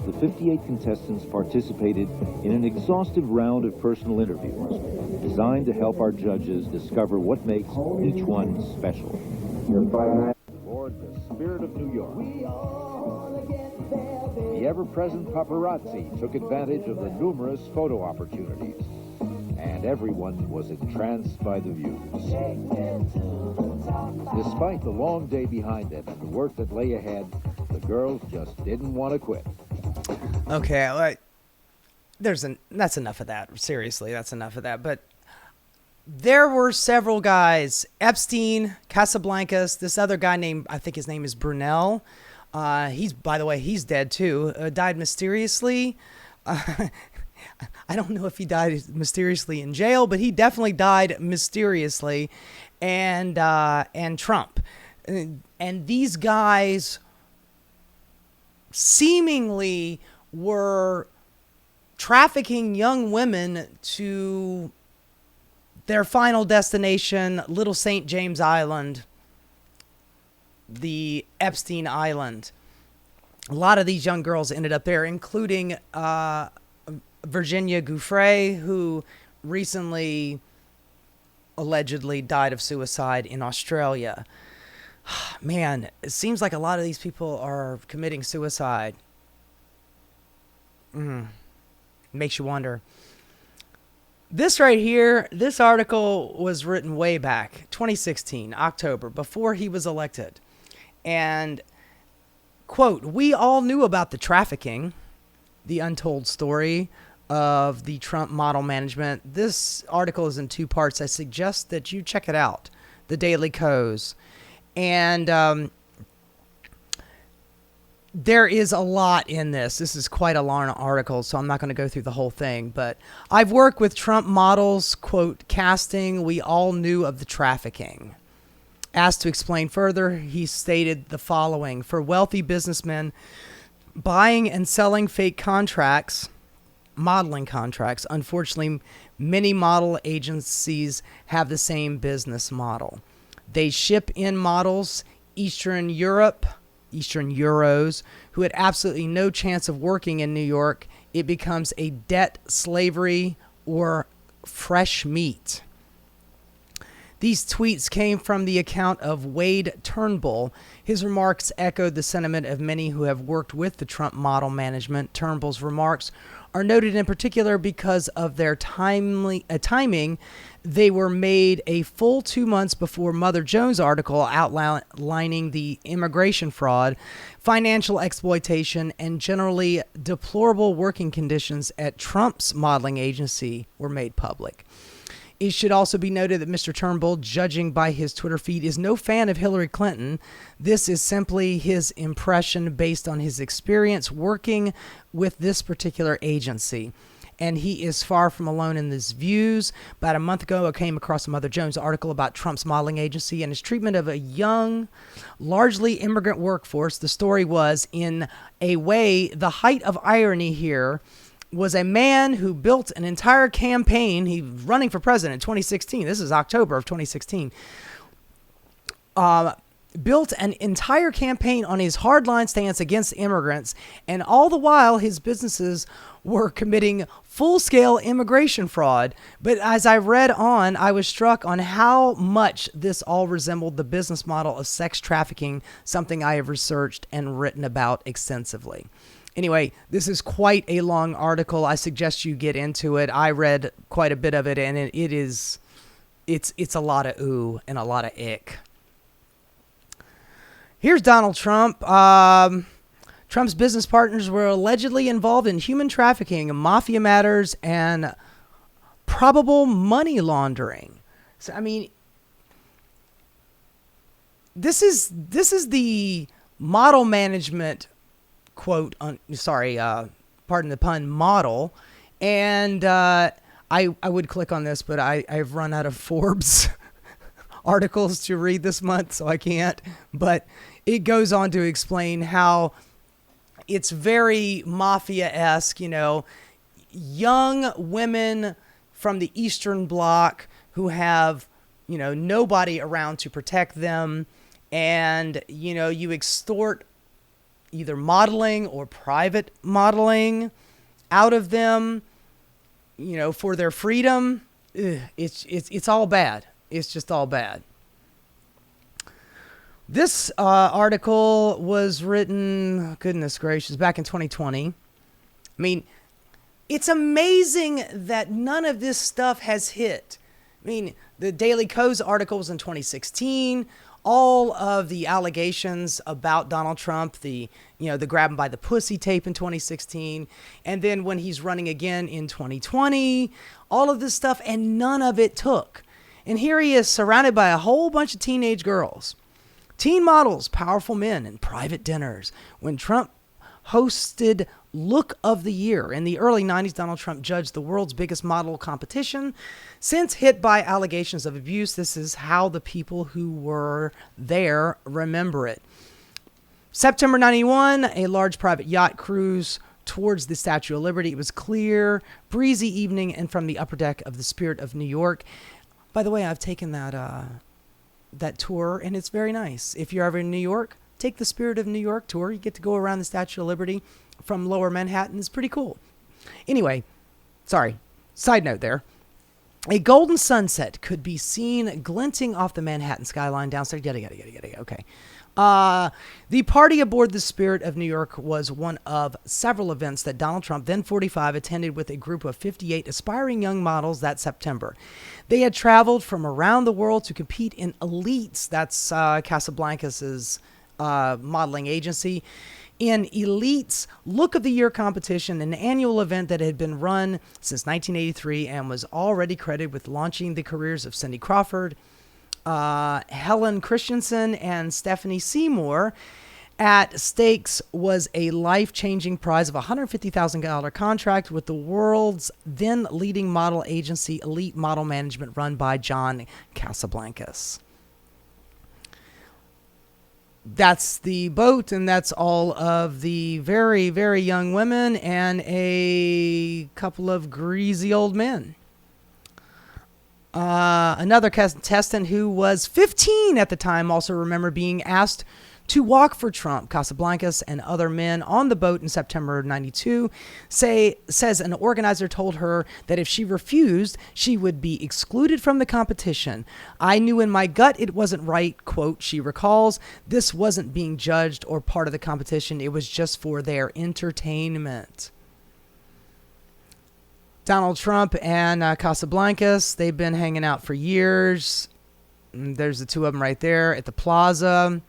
The 58 contestants participated in an exhaustive round of personal interviews designed to help our judges discover what makes each one special. Aboard the Spirit of New York, the ever-present paparazzi took advantage of the numerous photo opportunities, and everyone was entranced by the views. Despite the long day behind them and the work that lay ahead, the girls just didn't want to quit. Okay, that's enough of that. Seriously, that's enough of that. But there were several guys, Epstein, Kasablancas, this other guy named, I think his name is Brunel. By the way, he's dead too. Died mysteriously. I don't know if he died mysteriously in jail, but he definitely died mysteriously. And Trump. And these guys seemingly were trafficking young women to their final destination, Little St. James Island, the Epstein Island. A lot of these young girls ended up there, including Virginia Giuffre, who recently allegedly died of suicide in Australia. Man, it seems like a lot of these people are committing suicide. Makes you wonder. This right here, this article was written way back, 2016, October, before he was elected. And, quote, "We all knew about the trafficking, the untold story of the Trump model management." This article is in two parts. I suggest that you check it out, the Daily Kos. And there is a lot in this. This is quite a long article, so I'm not going to go through the whole thing. But I've worked with Trump models, quote, casting. We all knew of the trafficking. Asked to explain further, he stated the following: for wealthy businessmen, buying and selling fake contracts, modeling contracts, unfortunately, many model agencies have the same business model. They ship in models, Eastern Europe, Eastern Euros, who had absolutely no chance of working in New York. It becomes a debt slavery or fresh meat. These tweets came from the account of Wade Turnbull. His remarks echoed the sentiment of many who have worked with the Trump model management. Turnbull's remarks are noted in particular because of their timing. They were made a full 2 months before Mother Jones' article outlining the immigration fraud, financial exploitation, and generally deplorable working conditions at Trump's modeling agency were made public. It should also be noted that Mr. Turnbull, judging by his Twitter feed, is no fan of Hillary Clinton. This is simply his impression based on his experience working with this particular agency. And he is far from alone in his views. About a month ago, I came across a Mother Jones article about Trump's modeling agency and his treatment of a young, largely immigrant workforce. The story was, in a way, the height of irony here was a man who built an entire campaign. He was running for president in 2016. This is October of 2016. Built an entire campaign on his hardline stance against immigrants, and all the while his businesses were committing full-scale immigration fraud. But as I read on, I was struck on how much this all resembled the business model of sex trafficking, something I have researched and written about extensively. Anyway, this is quite a long article. I suggest you get into it. I read quite a bit of it, and it's a lot of ooh and a lot of ick. Here's Donald Trump. Trump's business partners were allegedly involved in human trafficking, mafia matters, and probable money laundering. So, I mean, this is the model management quote. Pardon the pun. Model, and I would click on this, but I've run out of Forbes articles to read this month, so I can't. But it goes on to explain how it's very mafia-esque, you know, young women from the Eastern Bloc who have, you know, nobody around to protect them. And, you know, you extort either modeling or private modeling out of them, you know, for their freedom. It's all bad. It's just all bad. This article was written, goodness gracious, back in 2020. I mean, it's amazing that none of this stuff has hit. I mean, the Daily Kos article was in 2016. All of the allegations about Donald Trump, the grab him by the pussy tape in 2016, and then when he's running again in 2020, all of this stuff, and none of it took. And here he is surrounded by a whole bunch of teenage girls. Teen models, powerful men, and private dinners. When Trump hosted Look of the Year in the early 90s, Donald Trump judged the world's biggest model competition. Since hit by allegations of abuse, this is how the people who were there remember it. September 91, a large private yacht cruise towards the Statue of Liberty. It was clear, breezy evening, and from the upper deck of the Spirit of New York. By the way, I've taken that tour, and it's very nice. If you're ever in New York, take the Spirit of New York tour. You get to go around the Statue of Liberty from Lower Manhattan. It's pretty cool. Anyway, sorry, side note there. A golden sunset could be seen glinting off the Manhattan skyline downstairs. Okay. The party aboard the Spirit of New York was one of several events that Donald Trump, then 45, attended with a group of 58 aspiring young models that September. They had traveled from around the world to compete in Elites. That's Kasablancas' modeling agency. In Elites Look of the Year competition, an annual event that had been run since 1983 and was already credited with launching the careers of Cindy Crawford, Helen Christensen, and Stephanie Seymour. At stakes was a life-changing prize of a $150,000 contract with the world's then leading model agency, Elite Model Management, run by John Kasablancas. That's the boat, and that's all of the very, very young women and a couple of greasy old men. Another contestant who was 15 at the time also remembered being asked to walk for Trump. Kasablancas and other men on the boat in September of 92 says an organizer told her that if she refused, she would be excluded from the competition. I knew in my gut it wasn't right, quote, she recalls. This wasn't being judged or part of the competition. It was just for their entertainment. Donald Trump and Kasablancas, they've been hanging out for years. There's the two of them right there at the plaza.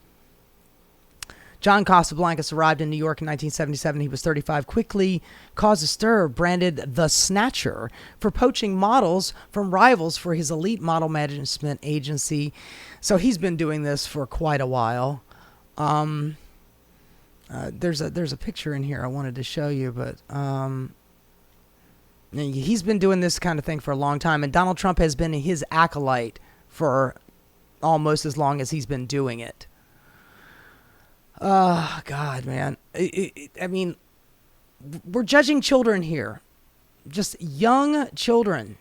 John Kasablancas arrived in New York in 1977. He was 35, quickly caused a stir, branded the Snatcher for poaching models from rivals for his Elite Model Management agency. So he's been doing this for quite a while. There's a picture in here I wanted to show you, but he's been doing this kind of thing for a long time, and Donald Trump has been his acolyte for almost as long as he's been doing it. Oh, God, man. I mean, we're judging children here. Just young children.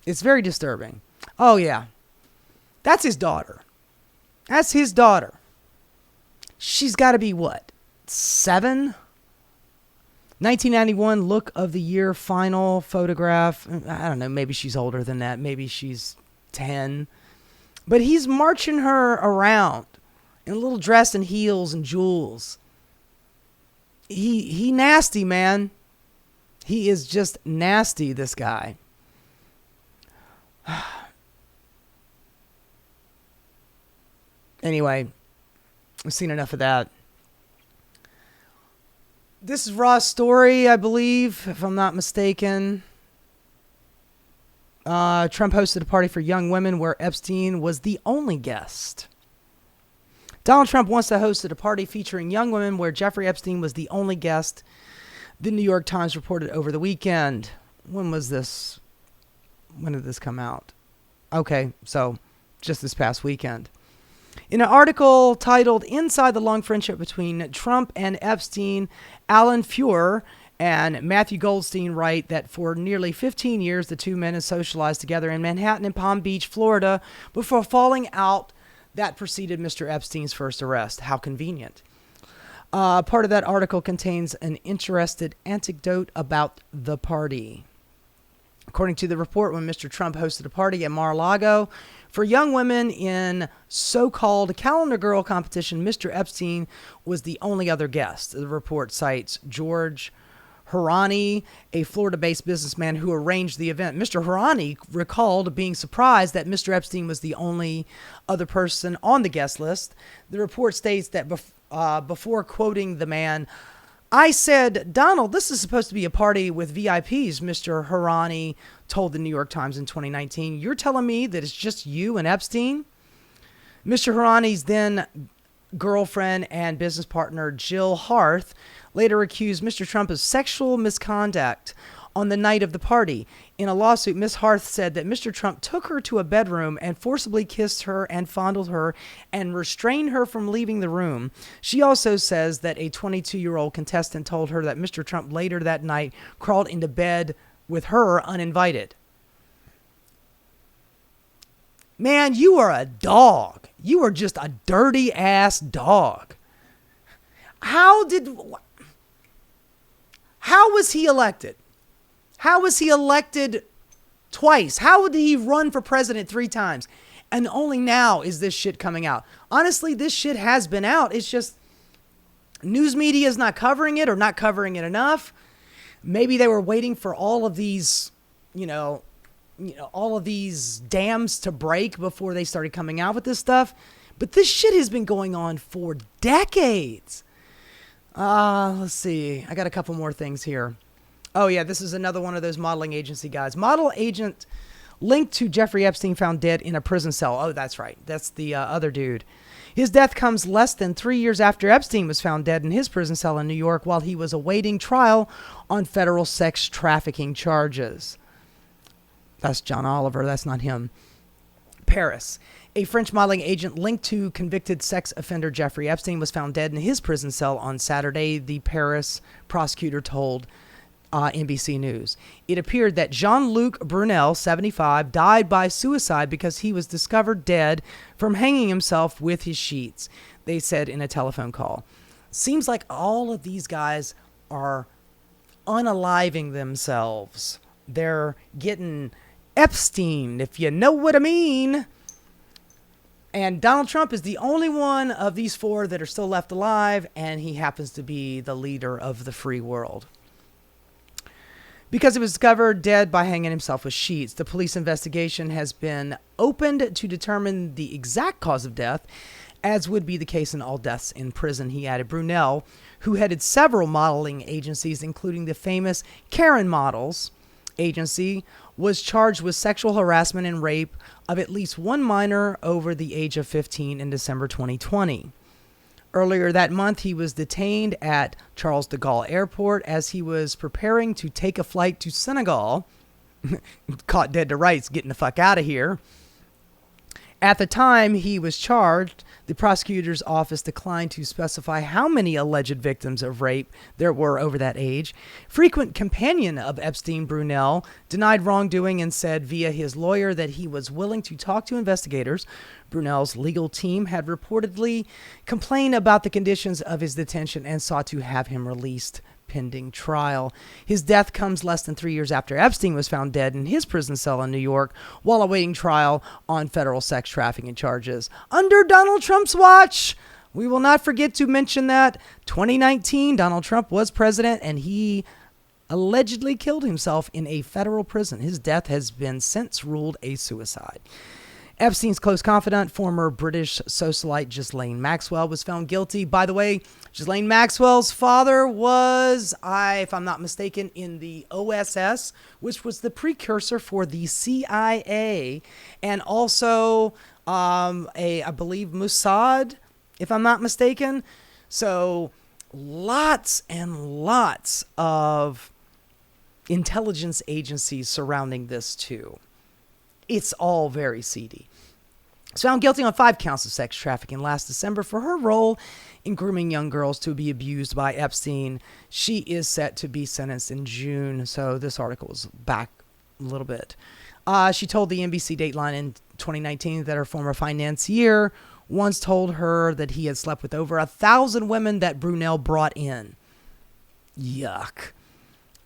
It's very disturbing. Oh, yeah. That's his daughter. That's his daughter. She's got to be, what, 7? 1991 Look of the Year final photograph. I don't know. Maybe she's older than that. Maybe she's 10. But he's marching her around in a little dress and heels and jewels. He nasty, man. He is just nasty, this guy. Anyway, I've seen enough of that. This is Ra's story, I believe, if I'm not mistaken. Trump hosted a party for young women where Epstein was the only guest. Donald Trump wants to host a party featuring young women where Jeffrey Epstein was the only guest, the New York Times reported over the weekend. When was this? When did this come out? Okay, so just this past weekend. In an article titled Inside the Long Friendship Between Trump and Epstein, Alan Fuhr and Matthew Goldstein write that for nearly 15 years, the two men had socialized together in Manhattan and Palm Beach, Florida, before falling out that preceded Mr. Epstein's first arrest. How convenient. Part of that article contains an interesting anecdote about the party. According to the report, when Mr. Trump hosted a party at Mar-a-Lago for young women in so-called calendar girl competition, Mr. Epstein was the only other guest. The report cites George Harani, a Florida-based businessman who arranged the event. Mr. Harani recalled being surprised that Mr. Epstein was the only other person on the guest list. The report states that before quoting the man, "I said, Donald, this is supposed to be a party with VIPs," Mr. Harani told the New York Times in 2019. "You're telling me that it's just you and Epstein?" Mr. Harani's then girlfriend and business partner, Jill Harth, later accused Mr. Trump of sexual misconduct on the night of the party. In a lawsuit, Ms. Harth said that Mr. Trump took her to a bedroom and forcibly kissed her and fondled her and restrained her from leaving the room. She also says that a 22-year-old contestant told her that Mr. Trump later that night crawled into bed with her uninvited. Man, you are a dog. You are just a dirty ass dog. How was he elected? How was he elected twice? How did he run for president 3 times? And only now is this shit coming out. Honestly, this shit has been out. It's just news media is not covering it or not covering it enough. Maybe they were waiting for all of these, all of these dams to break before they started coming out with this stuff. But this shit has been going on for decades. Let's see. I got a couple more things here. Oh, yeah, this is another one of those modeling agency guys. Model agent linked to Jeffrey Epstein found dead in a prison cell. Oh, that's right. That's the other dude. His death comes less than 3 years after Epstein was found dead in his prison cell in New York while he was awaiting trial on federal sex trafficking charges. That's John Oliver. That's not him. Paris. A French modeling agent linked to convicted sex offender Jeffrey Epstein was found dead in his prison cell on Saturday, the Paris prosecutor told NBC News. It appeared that Jean-Luc Brunel, 75, died by suicide because he was discovered dead from hanging himself with his sheets, they said in a telephone call. Seems like all of these guys are unaliving themselves. They're getting Epstein, if you know what I mean. And Donald Trump is the only one of these 4 that are still left alive, and he happens to be the leader of the free world. Because he was discovered dead by hanging himself with sheets, the police investigation has been opened to determine the exact cause of death, as would be the case in all deaths in prison, he added. Brunel, who headed several modeling agencies, including the famous Karen Models agency, was charged with sexual harassment and rape of at least 1 minor over the age of 15 in December 2020. Earlier that month, he was detained at Charles de Gaulle Airport as he was preparing to take a flight to Senegal. Caught dead to rights, getting the fuck out of here. At the time he was charged, the prosecutor's office declined to specify how many alleged victims of rape there were over that age. Frequent companion of Epstein, Brunel, denied wrongdoing and said via his lawyer that he was willing to talk to investigators. Brunel's legal team had reportedly complained about the conditions of his detention and sought to have him released pending trial. His death comes less than 3 years after Epstein was found dead in his prison cell in New York while awaiting trial on federal sex trafficking charges. Under Donald Trump's watch, we will not forget to mention that 2019, Donald Trump was president and he allegedly killed himself in a federal prison. His death has been since ruled a suicide. Epstein's close confidant, former British socialite Ghislaine Maxwell, was found guilty. By the way, Ghislaine Maxwell's father was, if I'm not mistaken, in the OSS, which was the precursor for the CIA, and also, I believe, Mossad, if I'm not mistaken. So, lots and lots of intelligence agencies surrounding this too. It's all very seedy. Was found guilty on 5 counts of sex trafficking last December for her role in grooming young girls to be abused by Epstein. She is set to be sentenced in June, so this article is back a little bit. She told the NBC Dateline in 2019 that her former financier once told her that he had slept with over 1,000 women that Brunel brought in. Yuck.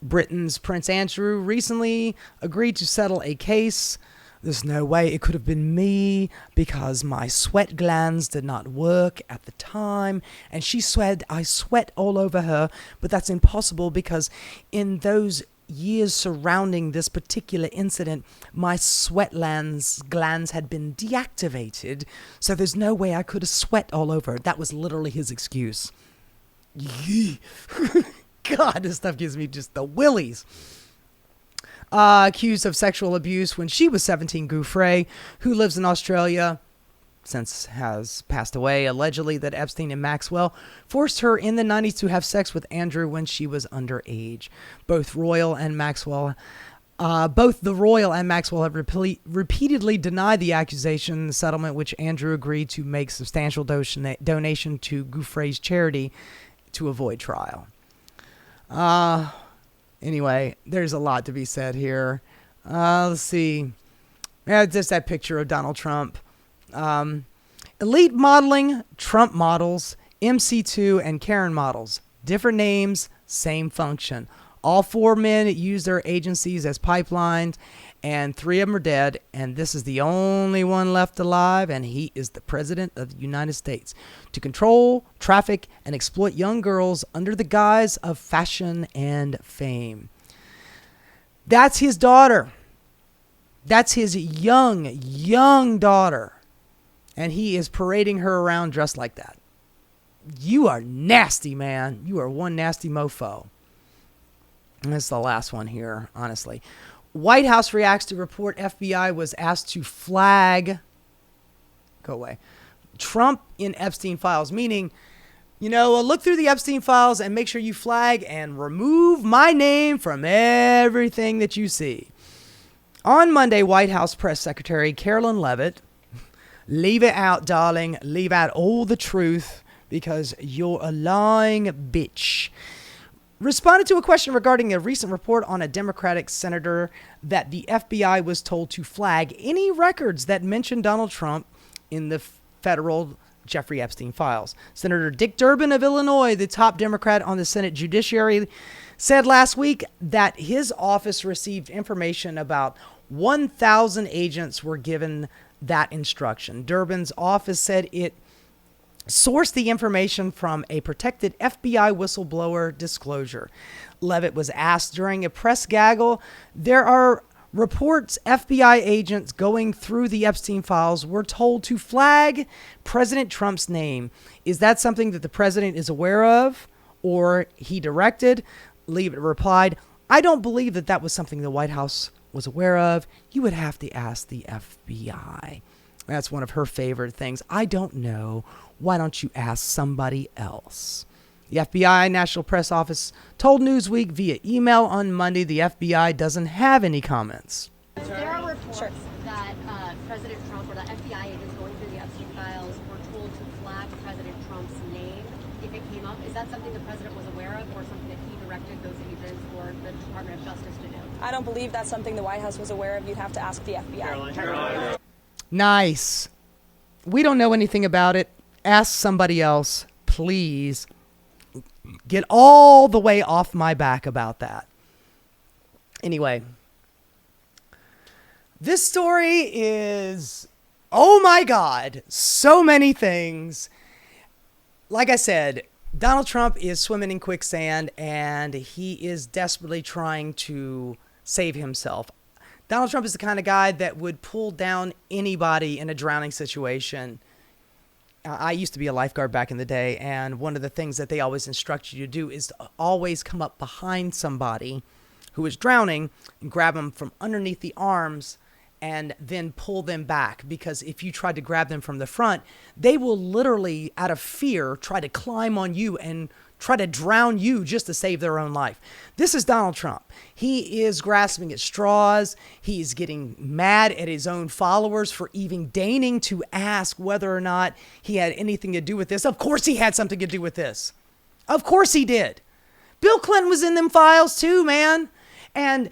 Britain's Prince Andrew recently agreed to settle a case. There's no way it could have been me because my sweat glands did not work at the time. And she said I sweat all over her, but that's impossible because in those years surrounding this particular incident, my sweat glands had been deactivated. So there's no way I could have sweat all over her. That was literally his excuse. God, this stuff gives me just the willies. Accused of sexual abuse when she was 17, Gouffre, who lives in Australia, since has passed away, allegedly that Epstein and Maxwell forced her in the 90s to have sex with Andrew when she was underage. Both the Royal and Maxwell have repeatedly denied the accusation. The settlement, which Andrew agreed to make substantial donation to Gouffre's charity to avoid trial. Anyway, there's a lot to be said here. Let's see. Yeah, just that picture of Donald Trump. Elite modeling, Trump models, MC2, and Karen models. Different names, same function. All 4 men use their agencies as pipelines, and 3 of them are dead, and this is the only one left alive, and he is the President of the United States, to control, traffic, and exploit young girls under the guise of fashion and fame. That's his daughter. That's his young daughter, and he is parading her around dressed like that. You are nasty, man. You are one nasty mofo. And this is the last one here, honestly. White House reacts to report FBI was asked to flag, go away, Trump in Epstein files, meaning, look through the Epstein files and make sure you flag and remove my name from everything that you see. On Monday, White House Press Secretary Carolyn Leavitt, leave it out, darling, leave out all the truth because you're a lying bitch, responded to a question regarding a recent report on a Democratic senator that the FBI was told to flag any records that mentioned Donald Trump in the federal Jeffrey Epstein files. Senator Dick Durbin of Illinois, the top Democrat on the Senate Judiciary, said last week that his office received information about 1,000 agents were given that instruction. Durbin's office said it sourced the information from a protected FBI whistleblower disclosure. Leavitt was asked during a press gaggle, there are reports FBI agents going through the Epstein files were told to flag President Trump's name. Is that something that the president is aware of or he directed? Leavitt replied, I don't believe that was something the White House was aware of. You would have to ask the FBI. That's one of her favorite things. I don't know. Why don't you ask somebody else? The FBI National Press Office told Newsweek via email on Monday the FBI doesn't have any comments. There are reports that President Trump or the FBI agents going through the Epstein files were told to flag President Trump's name if it came up. Is that something the president was aware of or something that he directed those agents or the Department of Justice to do? I don't believe that's something the White House was aware of. You'd have to ask the FBI. Nice. We don't know anything about it. Ask somebody else, please. Get all the way off my back about that. Anyway, this story is, oh my God, so many things. Like I said, Donald Trump is swimming in quicksand and he is desperately trying to save himself. Donald Trump is the kind of guy that would pull down anybody in a drowning situation. I used to be a lifeguard back in the day, and one of the things that they always instruct you to do is to always come up behind somebody who is drowning and grab them from underneath the arms and then pull them back. Because if you try to grab them from the front, they will literally, out of fear, try to climb on you and try to drown you just to save their own life. This is Donald Trump. He is grasping at straws. He's getting mad at his own followers for even deigning to ask whether or not he had anything to do with this. Of course he had something to do with this. Of course he did. Bill Clinton was in them files too, man. And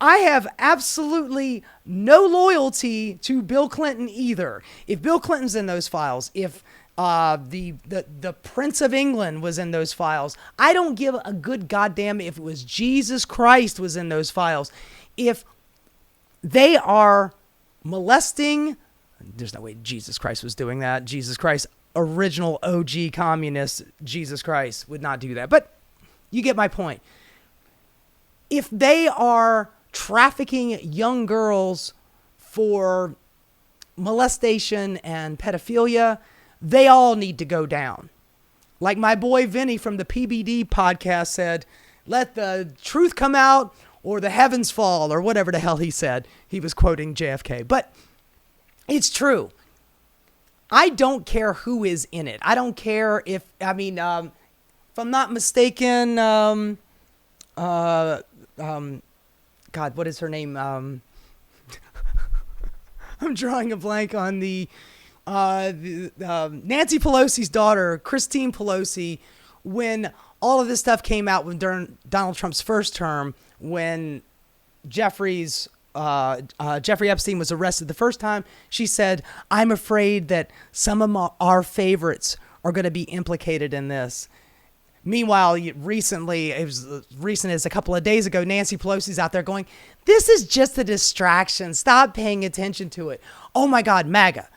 I have absolutely no loyalty to Bill Clinton either. If Bill Clinton's in those files, if the Prince of England was in those files, I don't give a good goddamn if it was Jesus Christ was in those files. If they are molesting, there's no way Jesus Christ was doing that. Jesus Christ, original OG communist Jesus Christ would not do that. But you get my point. If they are trafficking young girls for molestation and pedophilia, they all need to go down. Like my boy Vinny from the PBD podcast said, let the truth come out or the heavens fall, or whatever the hell he said. He was quoting JFK. But it's true. I don't care who is in it. I don't care if I'm not mistaken, God, what is her name? I'm drawing a blank on the Nancy Pelosi's daughter, Christine Pelosi, when all of this stuff came out during Donald Trump's first term, when Jeffrey Epstein was arrested the first time, she said, I'm afraid that some of our favorites are going to be implicated in this. Meanwhile, recently, it was as recent as a couple of days ago, Nancy Pelosi's out there going, this is just a distraction. Stop paying attention to it. Oh my God, MAGA.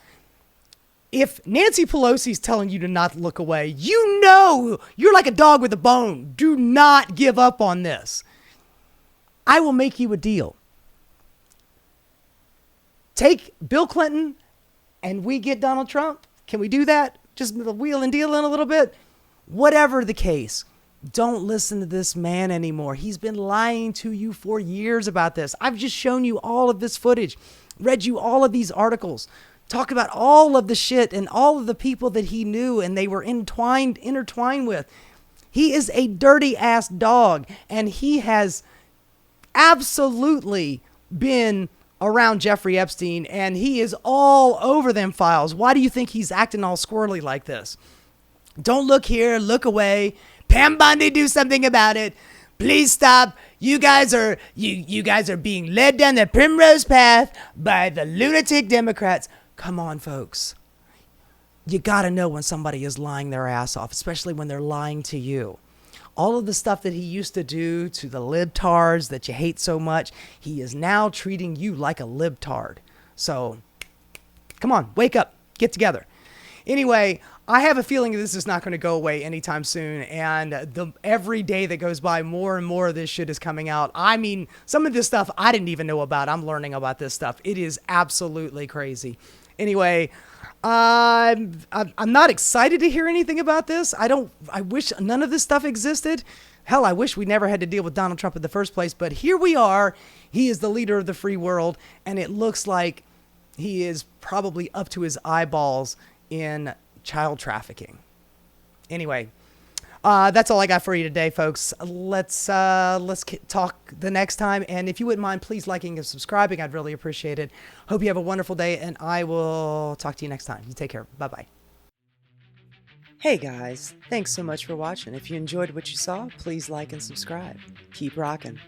If Nancy Pelosi's telling you to not look away, you know you're like a dog with a bone. Do not give up on this. I will make you a deal. Take Bill Clinton and we get Donald Trump. Can we do that? Just wheel and deal in a little bit? Whatever the case, don't listen to this man anymore. He's been lying to you for years about this. I've just shown you all of this footage, read you all of these articles, talk about all of the shit and all of the people that he knew and they were intertwined with. He is a dirty ass dog, and he has absolutely been around Jeffrey Epstein, and he is all over them files. Why do you think he's acting all squirrely like this? Don't look here, look away. Pam Bondi, do something about it. Please stop. You guys are being led down the primrose path by the lunatic Democrats. Come on, folks. You got to know when somebody is lying their ass off, especially when they're lying to you. All of the stuff that he used to do to the libtards that you hate so much, he is now treating you like a libtard. So, come on, wake up, get together. Anyway, I have a feeling this is not going to go away anytime soon, and every day that goes by, more and more of this shit is coming out. I mean, some of this stuff I didn't even know about. I'm learning about this stuff. It is absolutely crazy. Anyway, I'm not excited to hear anything about this. I wish none of this stuff existed. Hell, I wish we never had to deal with Donald Trump in the first place, but here we are. He is the leader of the free world, and it looks like he is probably up to his eyeballs in child trafficking. Anyway, that's all I got for you today, folks. Let's talk the next time. And if you wouldn't mind, please liking and subscribing. I'd really appreciate it. Hope you have a wonderful day, and I will talk to you next time. You take care. Bye-bye. Hey, guys. Thanks so much for watching. If you enjoyed what you saw, please like and subscribe. Keep rocking.